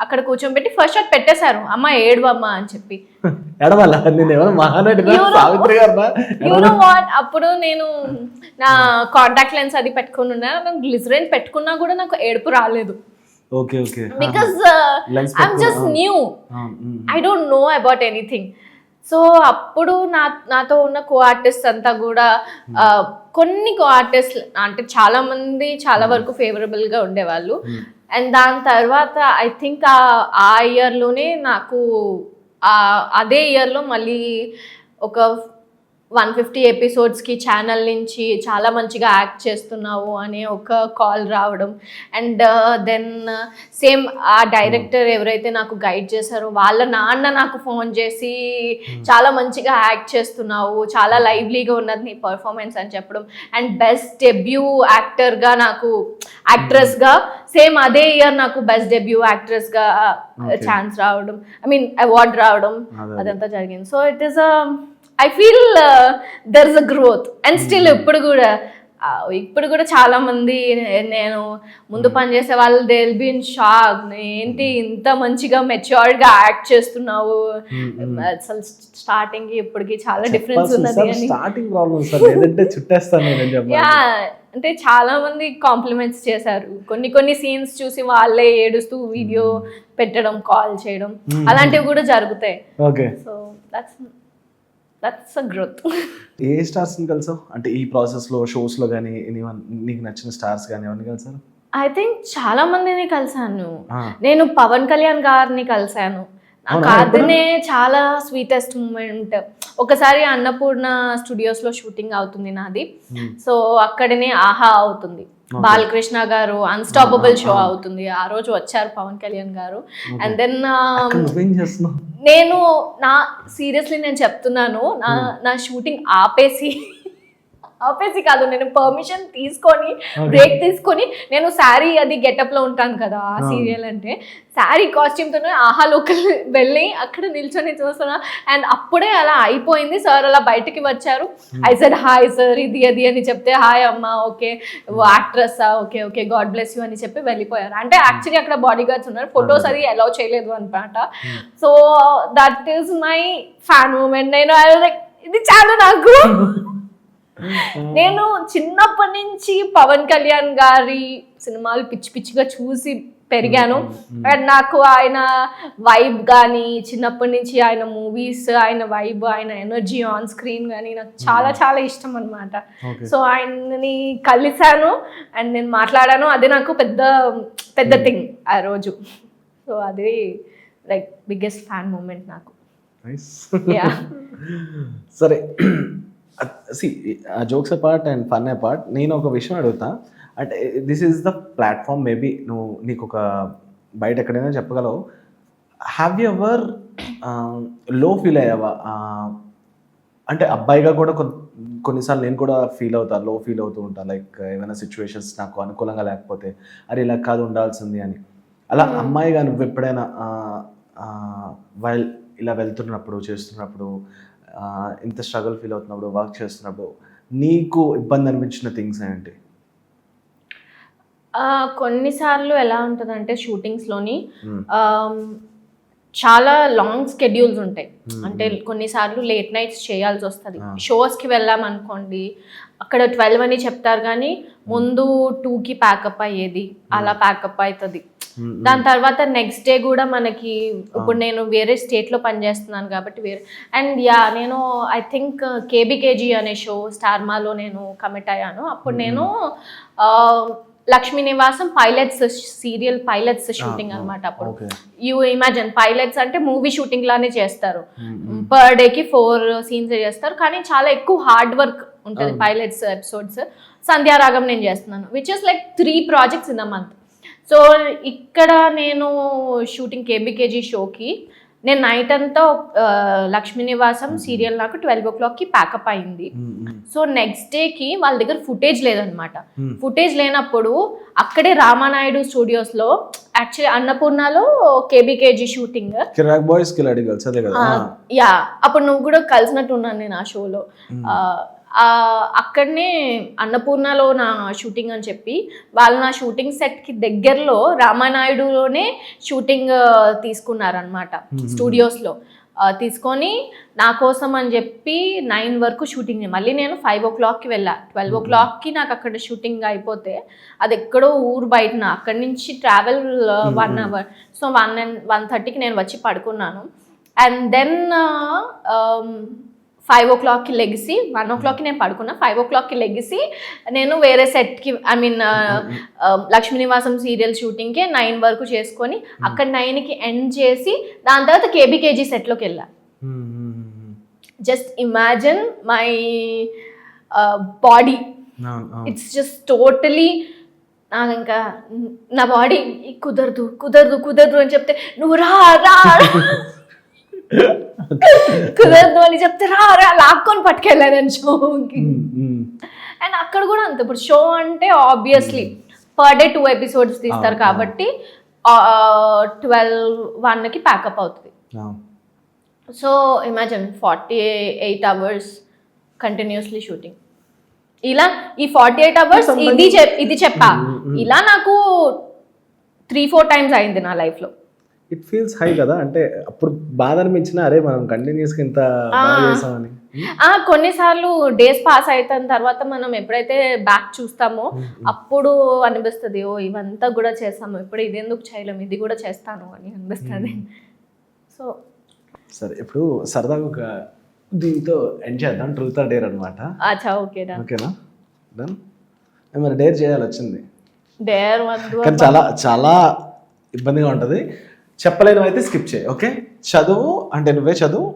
అక్కడ కూర్చోబెట్టి ఫస్ట్ షాట్ పెట్టేశారు, అమ్మ ఏడవమ్మా అని చెప్పి. అప్పుడు నేను నా కాంటాక్ట్ లెన్స్ అది పెట్టుకుని ఉన్నా, గ్లిజరైన్ పెట్టుకున్నా కూడా నాకు ఏడుపు రాలేదు. Because I'm just new, I don't know about anything. So అప్పుడు నాతో ఉన్న కో ఆర్టిస్ట్ అంతా కూడా కొన్ని కో ఆర్టిస్ట్ అంటే చాలా మంది చాలా వరకు ఫేవరబుల్గా ఉండేవాళ్ళు. అండ్ దాని తర్వాత ఐ థింక్ ఆ ఇయర్లోనే నాకు అదే ఇయర్లో మళ్ళీ ఒక 150 ఎపిసోడ్స్కి ఛానల్ నుంచి చాలా మంచిగా యాక్ట్ చేస్తున్నావు అనే ఒక కాల్ రావడం. అండ్ దెన్ సేమ్ ఆ డైరెక్టర్ ఎవరైతే నాకు గైడ్ చేశారో వాళ్ళ నాన్న నాకు ఫోన్ చేసి చాలా మంచిగా యాక్ట్ చేస్తున్నావు, చాలా లైవ్లీగా ఉన్నది నీ పర్ఫార్మెన్స్ అని చెప్పడం. అండ్ బెస్ట్ డెబ్యూ యాక్టర్గా నాకు యాక్ట్రెస్గా సేమ్ అదే ఇయర్ నాకు బెస్ట్ డెబ్యూ యాక్ట్రెస్గా ఛాన్స్ రావడం, ఐ మీన్ అవార్డ్ రావడం, అదంతా జరిగింది. So it is I feel there is a growth and still ఇప్పుడు కూడా చాలా మంది నేను ముందు పనిచేసే వాళ్ళు they will be in shock, ఏంటి ఇంత మంచిగా మెచ్యూర్డ్ గా యాక్ట్ చేస్తున్నావు, అసలు స్టార్టింగ్ ఇప్పటికి చాలా డిఫరెన్స్ ఉన్నది అని. అంటే చాలా మంది కాంప్లిమెంట్స్ చేశారు, కొన్ని సీన్స్ చూసి వాళ్ళే ఏడుస్తూ వీడియో పెట్టడం, కాల్ చేయడం, అలాంటివి కూడా జరుగుతాయి. So that's a growth. ఏ స్టార్స్ని కలిసావు అంటే ఈ ప్రాసెస్లో, షోస్లో కానీ నీకు నచ్చిన స్టార్స్ కానీ ఎవరిని కలిసారు? ఐ థింక్ చాలా మందిని కలిసాను. నేను పవన్ కళ్యాణ్ గారిని కలిసాను, నాకు అదనే చాలా స్వీటెస్ట్ మూమెంట్. ఒకసారి అన్నపూర్ణ స్టూడియోస్ లో షూటింగ్ అవుతుంది నాది, సో అక్కడనే ఆహా అవుతుంది, బాలకృష్ణ గారు అన్స్టాపబుల్ షో అవుతుంది. ఆ రోజు వచ్చారు పవన్ కళ్యాణ్ గారు. అండ్ దెన్ నేను సీరియస్లీ నేను చెప్తున్నాను, నా షూటింగ్ ఆపేసి కాదు, నేను పర్మిషన్ తీసుకొని బ్రేక్ తీసుకొని, నేను శారీ అది గెటప్ లో ఉంటాను కదా ఆ సీరియల్ అంటే, శారీ కాస్ట్యూమ్ తోనే ఆహా లోకల్ వెళ్ళి అక్కడ నిల్చొని చూస్తున్నా. అండ్ అప్పుడే అలా అయిపోయింది. సార్ అలా బయటకి వచ్చారు. ఐ సెడ్ హాయ్ సార్, ఇది అది అని చెప్తే, హాయ్ అమ్మా, okay actress, okay okay god bless you అని చెప్పి వెళ్ళిపోయారు. అంటే యాక్చువల్లీ అక్కడ బాడీ గార్డ్స్ ఉన్నారు, ఫొటోస్ అది అలౌ చేయలేదు అనమాట. So that is my fan moment. నేను ఇది చాలా నాకు నేను చిన్నప్పటి నుంచి పవన్ కళ్యాణ్ గారి సినిమాలు పిచ్చి పిచ్చిగా చూసి పెరిగాను. అండ్ నాకు ఆయన వైబ్ కానీ, చిన్నప్పటి నుంచి ఆయన మూవీస్, ఆయన వైబ్, ఆయన ఎనర్జీ ఆన్ స్క్రీన్ కానీ నాకు చాలా చాలా ఇష్టం అనమాట. సో ఆయన్ని కలిశాను అండ్ నేను మాట్లాడాను, అదే నాకు పెద్ద థింగ్ ఆ రోజు. సో అది లైక్ బిగ్గెస్ట్ ఫ్యాన్ మూమెంట్ నాకు. సరే, jokes apart and fun apart, నేను ఒక విషయం అడుగుతా. అంటే this is the platform, maybe నీకు ఒక బయట ఎక్కడైనా చెప్పగలవు. హ్యావ్ యూ ఎవర్ లో ఫీల్ అయ్యావా? అంటే అబ్బాయిగా కూడా కొన్నిసార్లు నేను కూడా లో ఫీల్ అవుతూ ఉంటాను. లైక్ ఏమైనా సిచ్యువేషన్స్ నాకు అనుకూలంగా లేకపోతే, అరే ఇలా కాదు ఉండాల్సింది అని. అలా అమ్మాయిగా నువ్వు ఎప్పుడైనా ఇలా వెళ్తున్నప్పుడు, చేస్తున్నప్పుడు, ఇంత స్ట్రగుల్ ఫీల్ అవుతున్నప్పుడు, వర్క్ చేస్తున్నప్పుడు నీకు ఇబ్బంది అనిపించిన థింగ్స్ ఏంటి? కొన్నిసార్లు ఎలా ఉంటుందంటే షూటింగ్స్లోని చాలా లాంగ్ స్కెడ్యూల్స్ ఉంటాయి. అంటే కొన్నిసార్లు లేట్ నైట్స్ చేయాల్సి వస్తుంది. షోస్కి వెళ్ళామనుకోండి, అక్కడ 12 అని చెప్తారు కానీ ముందు 2కి ప్యాకప్ అయ్యేది, అలా ప్యాకప్ అవుతుంది. దాని తర్వాత నెక్స్ట్ డే కూడా మనకి, ఇప్పుడు నేను వేరే స్టేట్లో పనిచేస్తున్నాను కాబట్టి వేరే. అండ్ నేను ఐ థింక్ కేబికేజీ అనే షో స్టార్మాలో నేను కమిట్ అయ్యాను. అప్పుడు నేను లక్ష్మీ నివాసం పైలట్స్ సీరియల్ పైలట్స్ షూటింగ్ అనమాట. అప్పుడు యూ ఇమాజిన్, పైలట్స్ అంటే మూవీ షూటింగ్ లానే చేస్తారు. పర్ డేకి 4 సీన్స్ చేస్తారు, కానీ చాలా ఎక్కువ హార్డ్ వర్క్ ఉంటుంది పైలట్స్ ఎపిసోడ్స్. సంధ్యారాగం నేను చేస్తున్నాను, which is like 3 projects in a month. So ఇక్కడ నేను షూటింగ్ కేబికేజీ షోకి నేను నైట్ అంతా లక్ష్మీ నివాసం సీరియల్ నాకు 12 o'clockకి ప్యాకప్ అయింది. సో నెక్స్ట్ డేకి వాళ్ళ దగ్గర ఫుటేజ్ లేదనమాట. ఫుటేజ్ లేనప్పుడు అక్కడే రామానాయుడు స్టూడియోస్లో, యాక్చువల్లీ అన్నపూర్ణలో కేబికేజీ షూటింగ్, అప్పుడు నువ్వు కూడా కలిసినట్టు ఉన్నాను నేను ఆ షోలో. అక్కడనే అన్నపూర్ణలో నా షూటింగ్ అని చెప్పి వాళ్ళు నా షూటింగ్ సెట్కి దగ్గరలో రామానాయుడులోనే షూటింగ్ తీసుకున్నారనమాట స్టూడియోస్లో. తీసుకొని నా కోసం అని చెప్పి 9 వరకు షూటింగ్. మళ్ళీ నేను 5 o'clockకి వెళ్ళా. 12 o'clockకి నాకు అక్కడ షూటింగ్ అయిపోతే, అది ఎక్కడో ఊరు బయటన, అక్కడి నుంచి ట్రావెల్ 1 hour. సో 1:30కి నేను వచ్చి పడుకున్నాను. అండ్ దెన్ 5 o'clockకి లెగిసి, 1 o'clockకి నేను పడుకున్నా, 5 o'clockకి లెగిసి నేను వేరే సెట్కి, ఐ మీన్ లక్ష్మీ నివాసం సీరియల్ షూటింగ్కి 9 వరకు చేసుకొని అక్కడ 9కి ఎండ్ చేసి దాని తర్వాత కేబికేజీ సెట్లోకి వెళ్ళా. Just imagine my body, it's just totally, నాకు ఇంకా నా బాడీ కుదరదు కుదరదు కుదరదు అని చెప్తే, నువ్వు రా రా కుదరదు అని చెప్తే రా లాక్కొని పట్టుకెళ్ళా నేను షోకి. అండ్ అక్కడ కూడా అంతే. ఇప్పుడు షో అంటే ఆబ్వియస్లీ పర్ డే 2 episodes తీస్తారు కాబట్టి 12-1కి ప్యాకప్ అవుతుంది. So imagine 48 hours continuously shooting. ఇలా ఈ 48 hours ఇది చెప్పా, ఇలా నాకు 3-4 times అయింది నా లైఫ్లో. ఇట్ ఫీల్స్ హై కదా, అంటే అప్పుడు బాధ అనిపించిన, అరే మనం కంటిన్యూస్గా ఇంత బాగా చేసామని. కొన్నిసార్లు డేస్ పాస్ అయిన తర్వాత మనం ఎప్పుడైతే బ్యాక్ చూస్తామో అప్పుడు అనిపిస్తుంది, ఓ ఇవంతా కూడా చేస్తాము, ఇప్పుడు ఇది ఎందుకు చేయలేము, ఇది కూడా చేస్తాను అని అనిపిస్తుంది. సో సరే, ఇప్పుడు సరదాగా ఒక దీంతో ఎండ్ చేద్దాం, ట్రూత్ ఆర్ డేర్ అనమాట. ఓకేనా? డన్. మరి డేర్ చేయాలి వచ్చింది, డేర్ కానీ చాలా చాలా ఇబ్బందిగా ఉంటుంది. చెప్పలేనివైతే స్కిప్ చేయి. ఓకే, చదువు అంటే నువ్వే చదువు,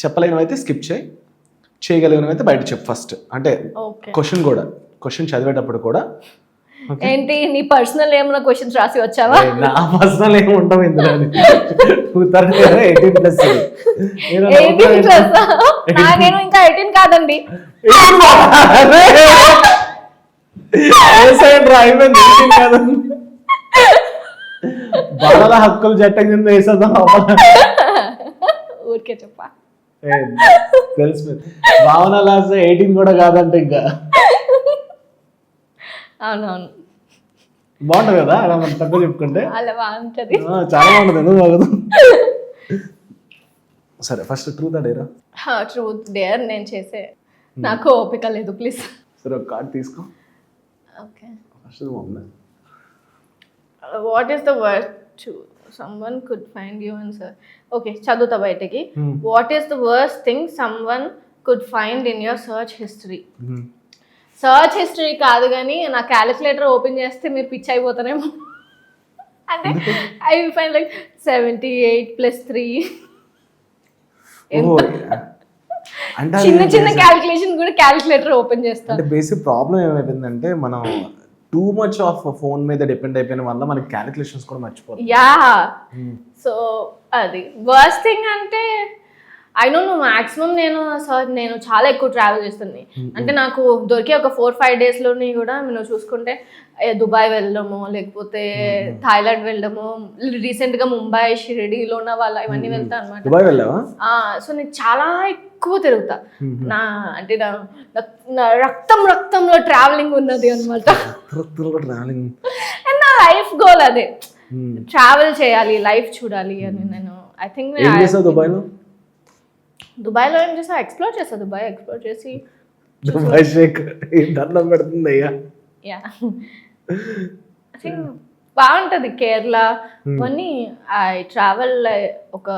చెప్పలేనివైతే స్కిప్ చేయి, చేయగలిగినవైతే బయట చెప్పు ఫస్ట్. అంటే ఓకే. క్వశ్చన్ చదివేటప్పుడు కూడా ఏంటి నీ పర్సనల్ ఏమైనా క్వశ్చన్స్ రాసి వచ్చావా? నా పర్సనల్ ఏమి ఉండవు ఇందులో. 18+. నేను ఇంకా 18 కాదండి. బాలల హక్కులు చట్టం కింద వేసేద్దాం. ఊరికే చెప్పా, తెలుసు. భావన లాస్ 18 కూడా కాదంటే ఇంకా అవునవును, బాగుంటది కదా అలా మనం తక్కువ చెప్పుకుంటే. అలా బాగుంటది, చాలా బాగుంటది. ఎందుకు బాగదు? సరే ఫస్ట్ ట్రూత్ డేరా? ట్రూత్ డేర్ నేను చేసే, నాకు ఓపిక లేదు ప్లీజ్. సరే ఒక కార్డ్ తీసుకో. ఓకే. ఫస్ట్ బాగుంది. What is the worst someone could find you in sir? Okay, చదువుతా బయటకి. What is the worst thing someone could find in your search history? Search history కాదు కానీ నా క్యాలిక్యులేటర్ ఓపెన్ చేస్తే మీరు పిచ్ అయిపోతారేమో. అంటే ఐ విల్ ఫైండ్ లైక్ 78+3. చిన్న చిన్న క్యాలిక్యులేషన్ కూడా క్యాలిక్యులేటర్ ఓపెన్ చేస్తాను. అంటే బేసిక్ ప్రాబ్లం ఏమైపోయిందంటే మనం టూ మచ్ ఆఫ్ ఫోన్ మీద డిపెండ్ అయిపోయిన వల్ల మనకి క్యాలిక్యులేషన్స్ కూడా మర్చిపోతాం. యా, సో అది వర్స్ట్ థింగ్ అంటే ఐ డోంట్ నో. మాక్సిమం నేను చాలా ఎక్కువ ట్రావెల్ చేస్తుంది. అంటే నాకు దొరికే ఒక 4-5 డేస్లోని కూడా నేను చూసుకుంటే దుబాయ్ వెళ్ళడము, లేకపోతే థాయిలాండ్ వెళ్ళడము, రీసెంట్గా ముంబై, షిరిడి, లోనావాలా ఇవన్నీ వెళ్తాను అనమాట. దుబాయ్ వెళ్ళావా? సో నేను చాలా ఎక్కువ తిరుగుతా. అంటే నా రక్తంలో ట్రావెలింగ్ ఉన్నది అనమాట. అండ్ నా లైఫ్ గోల్ అదే, ట్రావెల్ చేయాలి, లైఫ్ చూడాలి అని. నేను ఐ థింక్ దుబాయ్లో ఏం చేసా, ఎక్స్ప్లోర్ చేసా. దుబాయ్ ఎక్స్ప్లోర్ చేసి దుబాయ్ షేక్ దండం పెడుతుంది అయ్యా. యా, ఐ థింక్ బాగుంటుంది కేరళ అని. ఐ ట్రావెల్ ఒక,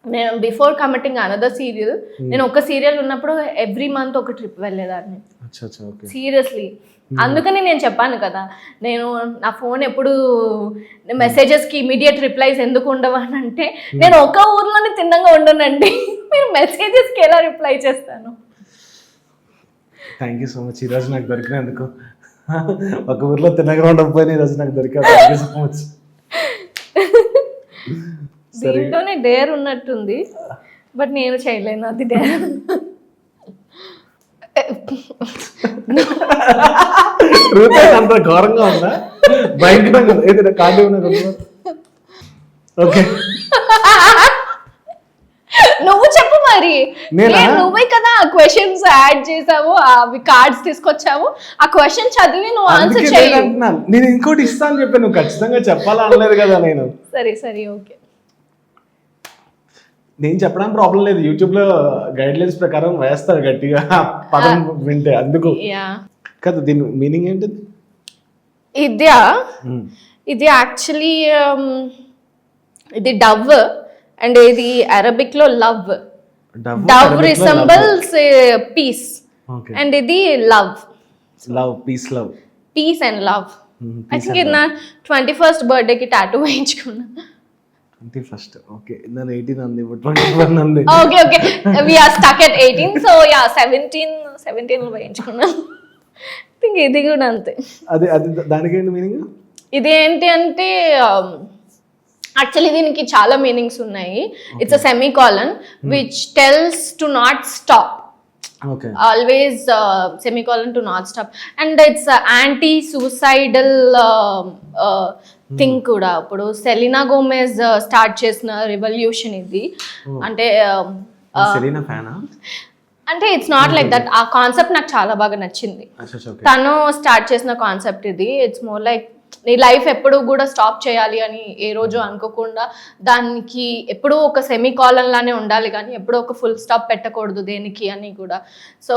నేను బిఫోర్ కమిటింగ్ అనదర్ సీరియల్, నేను ఒక సీరియల్ ఉన్నప్పుడు ఎవ్రీ మంత్ ఒక ట్రిప్ వెళ్ళేదాన్ని. సీరియస్లీ. అందుకని నేను చెప్పాను కదా, నేను నా ఫోన్ ఎప్పుడు మెసేజెస్కి ఇమీడియట్ రిప్లైస్ ఎందుకు ఉండవు అని అంటే, నేను ఒక ఊర్లోనే తిన్నంగా ఉండనండి. మీరు మెసేజెస్కి ఎలా రిప్లై చేస్తాను? థ్యాంక్ యూ సో మచ్ ఈరోజు నాకు దొరికినందుకు. ఒక ఊర్లో తిన్నగా ఉండకపోయినా ఈరోజు నాకు దొరికావు. Thank you so much. దీంట్లోనే డేర్ ఉన్నట్టుంది, బట్ నేను చేయలేను అది డేర్. అంత ఘోరంగా ఉందా? భయంకరంగా ఏదైనా కార్డు ఉన్నా? ఓకే, నువ్వు చెప్పు మరి. నువ్వే కదా క్వశ్చన్స్ యాడ్ చేసావు, అవి కార్డ్స్ తీసుకొచ్చావు. ఆ క్వశ్చన్ చదివి నువ్వు ఆన్సర్ చేయి. నేను ఇంకోటి ఇస్తాను చెప్పి నువ్వు ఖచ్చితంగా చెప్పాలా అనలేదు కదా నేను. సరే ఓకే. నేను చెప్పడానికి ప్రాబ్లం లేదు, యూట్యూబ్ లో గైడ్ లైన్స్ ప్రకారం వేస్తారు గట్టిగా పదం వింటే. అందుకు కదా. దీని మీనింగ్ ఏంటిది? ఇది యాక్చువల్లీ ఇది డవ్, అండ్ ఇది అరబిక్ లో love. Dove resembles peace, and ఇది love. Peace and love. I think ఇది నా 21st బర్త్డేకి టాటూ వేయించుకున్నా. 21st. ఓకే, నేను 18 అంది, 21 అంది. Okay we are stuck at 18. So yeah 17 లో వేయించుకున్నా. ఐ థింక్ ఇది కూడా అంతే. అది దానికి ఏంటి మీనింగ్? ఇది ఏంటి అంటే యాక్చువల్లీ దీనికి చాలా మీనింగ్స్ ఉన్నాయి. It's a semicolon which tells to not stop. Always semicolon to not stop. And it's anti suicidal thing కూడా. ఇప్పుడు సెలీనా గోమెజ్ స్టార్ట్ చేసిన రెవల్యూషన్ ఇది. అంటే అంటే ఇట్స్ నాట్ లైక్ దట్. ఆ కాన్సెప్ట్ నాకు చాలా బాగా నచ్చింది. తను స్టార్ట్ చేసిన కాన్సెప్ట్ ఇది. ఇట్స్ మోర్ లైక్ నీ లైఫ్ ఎప్పుడు కూడా స్టాప్ చేయాలి అని ఏ రోజు అనుకోకుండా, దానికి ఎప్పుడూ ఒక సెమీ కాలన్ లానే ఉండాలి కానీ ఎప్పుడూ ఒక ఫుల్ స్టాప్ పెట్టకూడదు దేనికి అని కూడా. సో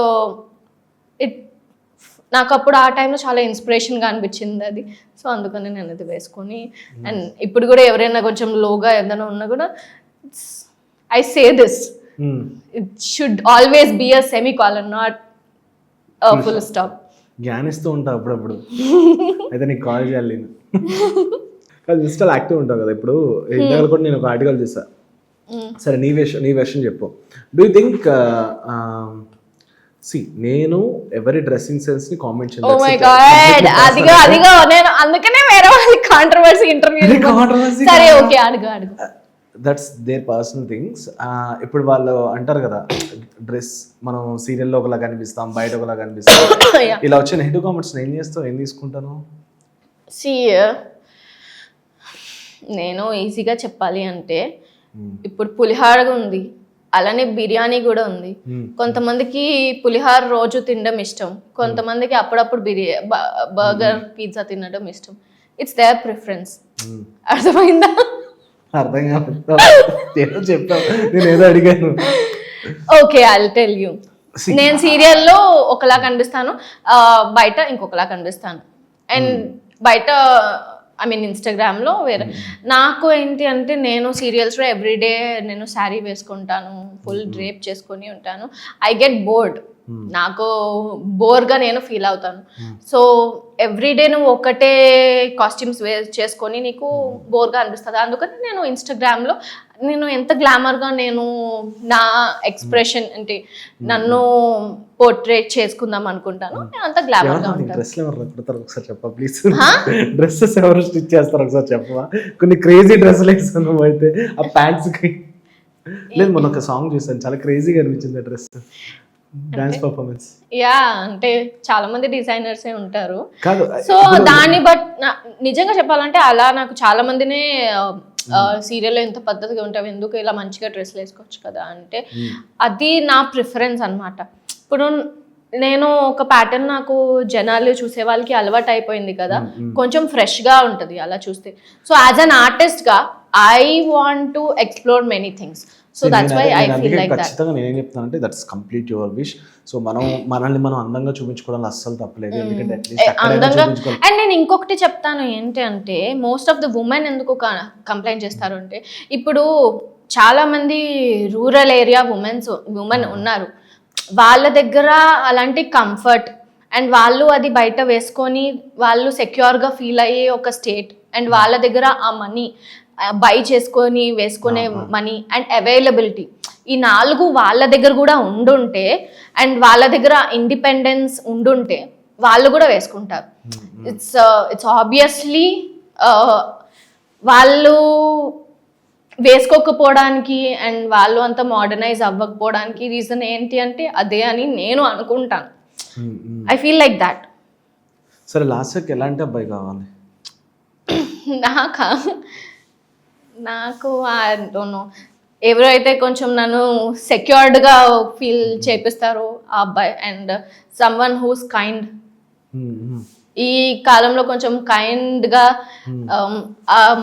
నాకు అప్పుడు ఆ టైంలో చాలా ఇన్స్పిరేషన్గా అనిపించింది అది. సో అందుకని నేను అది వేసుకొని, అండ్ ఇప్పుడు కూడా ఎవరైనా కొంచెం లోగా ఏదైనా ఉన్నా కూడా I say this, it should always be a semicolon, not full stop. జ్ఞానిస్తూ ఉంటా అప్పుడప్పుడు. అయితే నీకు కాల్ చేయాలి. అది ఇన్స్టాల్ యాక్టివ్ ఉంటావు కదా ఇప్పుడు ఇందాక కూడా నేను ఒక ఆర్టికల్ చూసా. సరే నీ వెర్షన్ చెప్పు. డూ యూ థింక్ నేను ఎవరి డ్రెస్సింగ్ సెన్స్ ని కామెంట్ ఓ మై గాడ్, అదిగో నేను అందుకనే వేరే వాళ్ళ కాంట్రవర్సీ ఇంటర్వ్యూ. సరే ఓకే, అడుగు. That's there personal things. ఇప్పుడు వాళ్ళు అంటారు కదా డ్రెస్ మనం సీరియల్లో ఒకలా కనిపిస్తాం, బయట ఒకలా కనిపిస్తాం. ఇలా వచ్చే నెగిటివ్ కామెంట్స్ ఏం చేస్తావు, ఏం తీసుకుంటాను? నేను ఈజీగా చెప్పాలి అంటే ఇప్పుడు పులిహార ఉంది, అలానే బిర్యానీ కూడా ఉంది. కొంతమందికి పులిహార రోజు తినడం ఇష్టం, కొంతమందికి అప్పుడప్పుడు బర్గర్ పిజ్జా తినడం ఇష్టం. It's their preference. అర్థమైందా? అర్థం కాదు, ఏదో చెప్పావు, నేను ఏదో అడిగాను. Okay, I will tell you. నేను సీరియల్లో ఒకలా కనిపిస్తాను, బయట ఇంకొకలా కనిపిస్తాను. అండ్ బయట ఐ మీన్ ఇన్స్టాగ్రామ్లో వేరే. నాకు ఏంటి అంటే నేను సీరియల్స్లో ఎవ్రీడే నేను శారీ వేసుకుంటాను, ఫుల్ డ్రేప్ చేసుకొని ఉంటాను. ఐ గెట్ బోర్డ్, నాకు బోర్గా నేను ఫీల్ అవుతాను. సో ఎవ్రీడే నువ్వు ఒకటే కాస్ట్యూమ్స్ చేసుకొని నీకు బోర్గా అనిపిస్తుంది. అందుకని నేను ఇన్స్టాగ్రామ్లో నేను ఎంత గ్లామర్గా నేను నా ఎక్స్ప్రెషన్ అంటే నన్ను పోర్ట్రేట్ చేసుకుందాం అనుకుంటాను, నేను అంత గ్లామర్గా ఉంటాను. డ్రెస్లు ఎవరు కుడతారు ఒకసారి చెప్పా ప్లీజ్. డ్రెస్సెస్ ఎవరు స్టిచ్ చేస్తారు ఒకసారి చెప్పవా? కొన్ని క్రేజీ డ్రెస్సులు వేసాను అయితే ఆ ప్యాంట్స్కి. లేదు మొన్న ఒక సాంగ్ చూసాను, చాలా క్రేజీగా అనిపించింది ఆ డ్రెస్, డాన్స్ పర్ఫార్మెన్స్. యా, అంటే చాలా మంది డిజైనర్సే ఉంటారు. కాదు, సో దాన్ని బట్ నిజంగా చెప్పాలంటే అలా నాకు చాలా మందినే సీరియల్లో ఎంత పద్ధతిగా ఉంటావు, ఎందుకు ఇలా మంచిగా డ్రెస్లు వేసుకోవచ్చు కదా అంటే అది నా ప్రిఫరెన్స్ అనమాట. ఇప్పుడు నేను ఒక ప్యాటర్న్ నాకు జనాలు చూసే వాళ్ళకి అలవాటు అయిపోయింది కదా, కొంచెం ఫ్రెష్గా ఉంటుంది అలా చూస్తే. సో యాజ్ అన్ ఆర్టిస్ట్గా I want to explore many things. So that's why I feel like that. ఖచ్చితంగా నేను ఏం చెప్తానంటే that's complete your wish. So మనల్ని మనం అందంగా చూపించుకోవడం అస్సలు తప్పలేదు, ఎందుకంటే అందంగా. అండ్ నేను ఇంకొకటి చెప్తాను ఏంటి అంటే మోస్ట్ ఆఫ్ ద ఉమెన్ ఎందుకు కంప్లైంట్ చేస్తారు అంటే ఇప్పుడు చాలా మంది రూరల్ ఏరియా ఉమెన్ ఉన్నారు, వాళ్ళ దగ్గర అలాంటి కంఫర్ట్ అండ్ వాళ్ళు అది బయట వేసుకొని వాళ్ళు సెక్యూర్గా ఫీల్ అయ్యే ఒక స్టేట్, అండ్ వాళ్ళ దగ్గర ఆ మనీ బై చేసుకొని వేసుకునే మనీ అండ్ అవైలబిలిటీ, ఈ 4 వాళ్ళ దగ్గర కూడా ఉండుంటే అండ్ వాళ్ళ దగ్గర ఇండిపెండెన్స్ ఉండుంటే వాళ్ళు కూడా వేసుకుంటారు. ఇట్స్ ఆబ్వియస్లీ వాళ్ళు వేసుకోకపోవడానికి అండ్ వాళ్ళు అంత మోడర్నైజ్ అవ్వకపోవడానికి రీజన్ ఏంటి అంటే అదే అని నేను అనుకుంటాను. I feel like that. సరే లాస్ట్కి ఎలాంటి అబ్బాయి కావాలి? నాకు ఐ డోంట్ నో, ఎవరైతే కొంచెం నన్ను సెక్యూర్డ్గా ఫీల్ చేపిస్తారో ఆ అబ్బాయి, అండ్ సమ్వన్ హూస్ కైండ్. ఈ కాలంలో కొంచెం కైండ్గా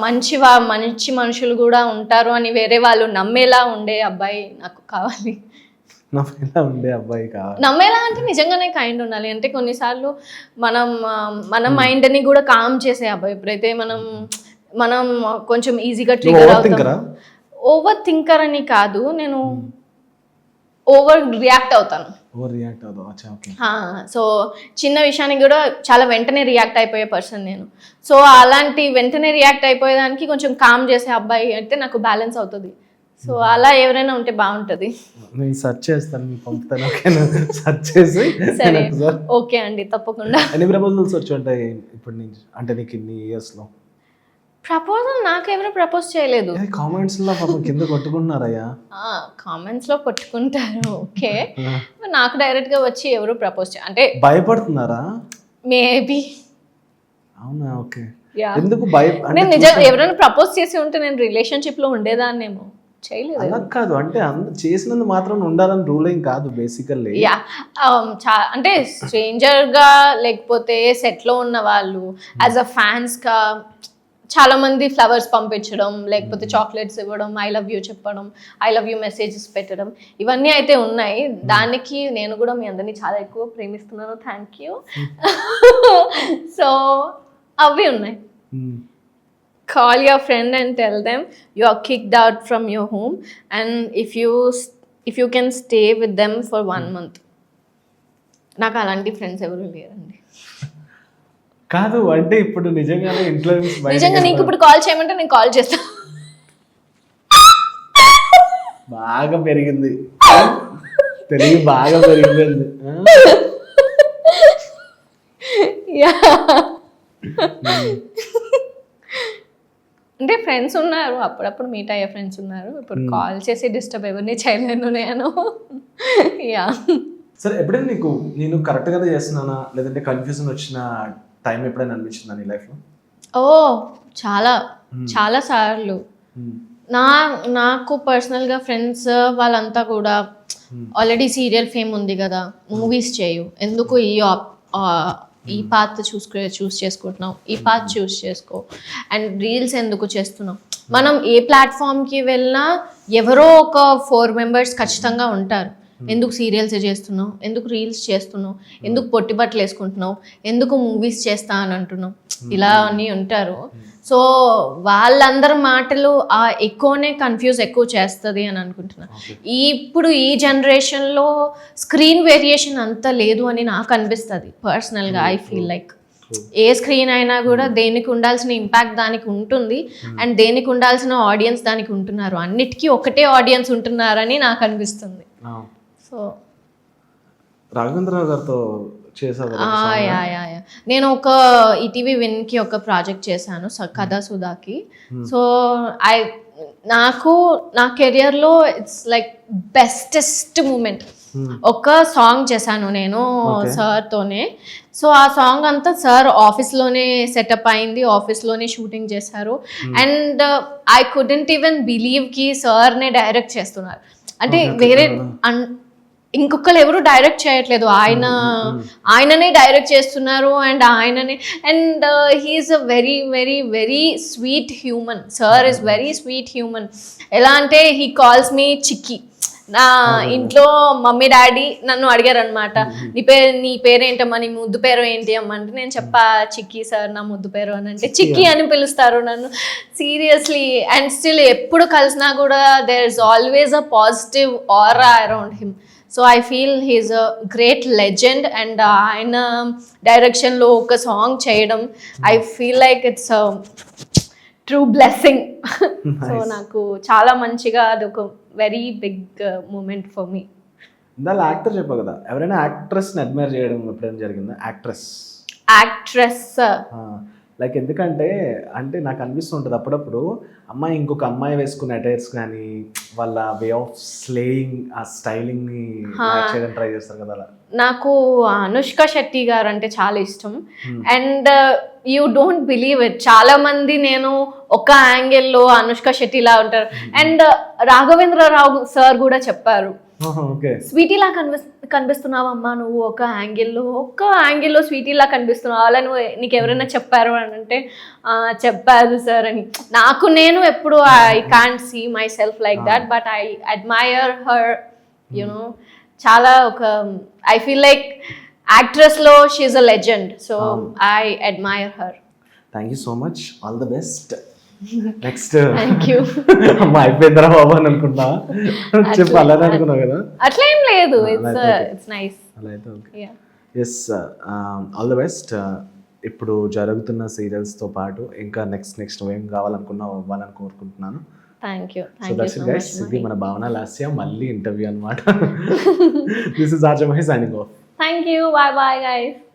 మంచి మనుషులు కూడా ఉంటారు అని వేరే వాళ్ళు నమ్మేలా ఉండే అబ్బాయి నాకు కావాలి. నమ్మేలా అంటే నిజంగానే కైండ్ ఉండాలి. అంటే కొన్నిసార్లు మన మైండ్ని కూడా కామ్ చేసే అబ్బాయి. ఎప్పుడైతే మనం కొంచెం ఈజీగా ట్రిగర్ అవుతాం. ఓవర్ థింకర్ అని కాదు, నేను ఓవర్ రియాక్ట్ అవుతాను. సో చిన్న విషయానికి కూడా చాలా వెంటనే రియాక్ట్ అయిపోయే పర్సన్ నేను. సో అలాంటి వెంటనే రియాక్ట్ అయిపోయేదానికి కొంచెం కామ్ చేసే అబ్బాయి అయితే నాకు బ్యాలెన్స్ అవుతుంది. సో అలా ఎవరైనా ఉంటే బాగుంటుంది. నేను సెర్చ్ చేస్తాను, మీకు పంపుతాను. సెర్చ్ చేసి సరే ఓకే అండి, తప్పకుండా. ఎన్ని ప్రపోజల్స్ వచ్చి ఉంటాయి ఇప్పటి నుంచి, అంటే నీకు ఇన్ని ఇయర్స్లో? ప్రపోజల్ నాకు ఎవరు ప్రపోజ్ చేయలేదు. కామెంట్స్ లో పాపం కింద కొట్టుకుంటున్నారయ్యా. కామెంట్స్ లో కొట్టుకుంటారు, ఓకే. నాకు డైరెక్ట్ గా వచ్చి ఎవరు ప్రపోజ్ అంటే భయపడుతున్నారా? మేబీ. అవునా? ఓకే. ఎందుకు నేను నిజంగా ఎవరైనా ప్రపోజ్ చేసి ఉంటే నేను రిలేషన్షిప్ లో ఉండేదాన్నేమో. చేయలేదు. అలా కాదు, అంటే చేసినందుకు మాత్రం ఉండాలని రూల్ ఏం కాదు బేసికల్లీ. అంటే స్ట్రేంజర్ గా లేకపోతే సెట్ లో ఉన్న వాళ్ళు యాజ్ అ ఫ్యాన్స్ గా చాలా మంది ఫ్లవర్స్ పంపించడం, లేకపోతే చాక్లెట్స్ ఇవ్వడం, ఐ లవ్ యూ చెప్పడం, ఐ లవ్ యూ మెసేజెస్ పెట్టడం, ఇవన్నీ అయితే ఉన్నాయి. దానికి నేను కూడా మీ అందరినీ చాలా ఎక్కువ ప్రేమిస్తున్నాను, థ్యాంక్ యూ. సో అవి ఉన్నాయి. Call your friend and tell them you are kicked out from your home, and if you can stay with them for 1 month. నాకు అలాంటి ఫ్రెండ్స్ ఎవరు లేరండి. కాదు అంటే ఇప్పుడు నిజంగానే ఇన్ఫ్లుయెన్స్ నిజంగా నీకు ఇప్పుడు కాల్ చేయమంటే నేను కాల్ చేస్తా. బాగా పెరిగింది, తెలివి బాగా పెరిగిపోయింది. అంటే ఫ్రెండ్స్ ఉన్నారు, అప్పుడప్పుడు మీట్ అయ్యే ఫ్రెండ్స్ ఉన్నారు. ఇప్పుడు కాల్ చేసి డిస్టర్బ్ ఎవరిని చేయలేను నేను. యా సరే, ఎప్పుడైనా నేను కరెక్ట్గానే చేస్తున్నానా లేదంటే కన్ఫ్యూజన్ వచ్చిన టైం ఎప్పుడైనా అనిపించిందా నీ లైఫ్లో? ఓ చాలా చాలా సార్లు. నాకు పర్సనల్గా ఫ్రెండ్స్ వాళ్ళంతా కూడా ఆల్రెడీ సీరియల్ ఫేమ్ ఉంది కదా, మూవీస్ చేయు, ఎందుకు ఈ పాత్ చూస్ చేసుకుంటున్నావు, ఈ పాత్ చూస్ చేసుకో, అండ్ రీల్స్ ఎందుకు చేస్తున్నావు. మనం ఏ ప్లాట్ఫామ్కి వెళ్ళినా ఎవరో ఒక 4 members ఖచ్చితంగా ఉంటారు. ఎందుకు సీరియల్స్ చేస్తున్నావు, ఎందుకు రీల్స్ చేస్తున్నావు, ఎందుకు పొట్టి బట్టలు వేసుకుంటున్నావు, ఎందుకు మూవీస్ చేస్తా అని అంటున్నావు, ఇలా అని ఉంటారు. సో వాళ్ళందరి మాటలు ఎక్కువనే ఎక్కువ చేస్తుంది అని అనుకుంటున్నాను. ఇప్పుడు ఈ జనరేషన్లో స్క్రీన్ వేరియేషన్ అంత లేదు అని నాకు అనిపిస్తుంది పర్సనల్గా. I feel like A screen అయినా కూడా దేనికి ఉండాల్సిన ఇంపాక్ట్ దానికి ఉంటుంది, అండ్ దేనికి ఉండాల్సిన ఆడియన్స్ దానికి ఉంటున్నారు. అన్నిటికీ ఒకటే ఆడియన్స్ ఉంటున్నారని నాకు అనిపిస్తుంది. సో రాఘవేంద్రరావు గారితో చేశారు. నేను ఒక ఈటీవీ విన్కి ఒక ప్రాజెక్ట్ చేశాను, కథా సుధాకి. సో నా కెరియర్లో ఇట్స్ లైక్ బెస్టెస్ట్ మూమెంట్. ఒక సాంగ్ చేశాను నేను సార్తోనే. సో ఆ సాంగ్ అంతా సార్ ఆఫీస్లోనే సెటప్ అయింది, ఆఫీస్లోనే షూటింగ్ చేశారు. అండ్ ఐ కుడెంట్ ఈవెన్ బిలీవ్కి సార్నే డైరెక్ట్ చేస్తున్నారు. అంటే వేరే ఇంకొకరు ఎవరు డైరెక్ట్ చేయట్లేదు, ఆయననే డైరెక్ట్ చేస్తున్నారు. And he is a very very very sweet human. Sir is very sweet human. ఎలా అంటే హీ కాల్స్ మీ చిక్కి. నా ఇంట్లో మమ్మీ డాడీ నన్ను అడిగారు అనమాట, నీ పేరేంటమ్మా, నీ ముద్దు పేరు ఏంటి అమ్మ అంటే నేను చెప్పా చిక్కి సార్ నా ముద్దు పేరు అని. అంటే చిక్కి అని పిలుస్తారు నన్ను, సీరియస్లీ. అండ్ స్టిల్ ఎప్పుడు కలిసినా కూడా there is always a positive aura around him. So I feel he is a great legend. And ఆయన డైరెక్షన్లో ఒక సాంగ్ చేయడం, I feel like it's true blessing. So నాకు చాలా మంచిగా అదొక very big moment for me. ఇందాక యాక్టర్ చెప్పావు కదా, ఎవరైనా యాక్ట్రెస్ని అడ్మైర్ చేయడం ఎప్పుడైనా జరిగిందా? యాక్ట్రెస్ లైక్ ఎందుకంటే అంటే నాకు అనిపిస్తుంటుంది అప్పుడప్పుడు అమ్మాయి ఇంకొక అమ్మాయి వేసుకునే అటైర్స్ కానీ వాళ్ళ వే ఆఫ్ స్లేయింగ్ ఆ స్టైలింగ్ని చేయడం ట్రై చేస్తారు కదా. అలా నాకు అనుష్క శెట్టి గారు అంటే చాలా ఇష్టం. And you don't believe it, చాలా మంది నేను ఒక యాంగిల్లో అనుష్క శెట్టి లా ఉంటారు. అండ్ రాఘవేంద్రరావు సార్ కూడా చెప్పారు, స్వీటీలా కనిపిస్తున్నావమ్మా నువ్వు, ఒక యాంగిల్లో స్వీటీలా కనిపిస్తున్నావు, అలా నువ్వు నీకు ఎవరైనా చెప్పారు అని అంటే చెప్పారు సార్ అని. నాకు నేను ఎప్పుడు I can't see myself like that, but I admire her you know. చాలా ఐ ఫీల్ లైక్ యాక్ట్రెస్లో she is a legend. So I admire her. Thank you so much, all the best. Next thank you. అమ్మా అయిపోయిందిరా బాబు అని అనుకుంటా చెప్పు, అలానే అనుకున్నావు కదా? అట్లా ఏం లేదు, ఇట్స్ నైస్. అలా అయితే okay. Yes, all the best. ఇప్పుడు జరుగుతున్న సీరియల్స్తో పాటు ఇంకా నెక్స్ట్ ఏం కావాలనుకున్నావు అవ్వాలని కోరుకుంటున్నాను. Thank you. So that's it guys, ఇది మన భావన లాస్య మళ్ళీ ఇంటర్వ్యూ అనమాట. This is RJ Mahesh signing off. Thank you, by bye guys.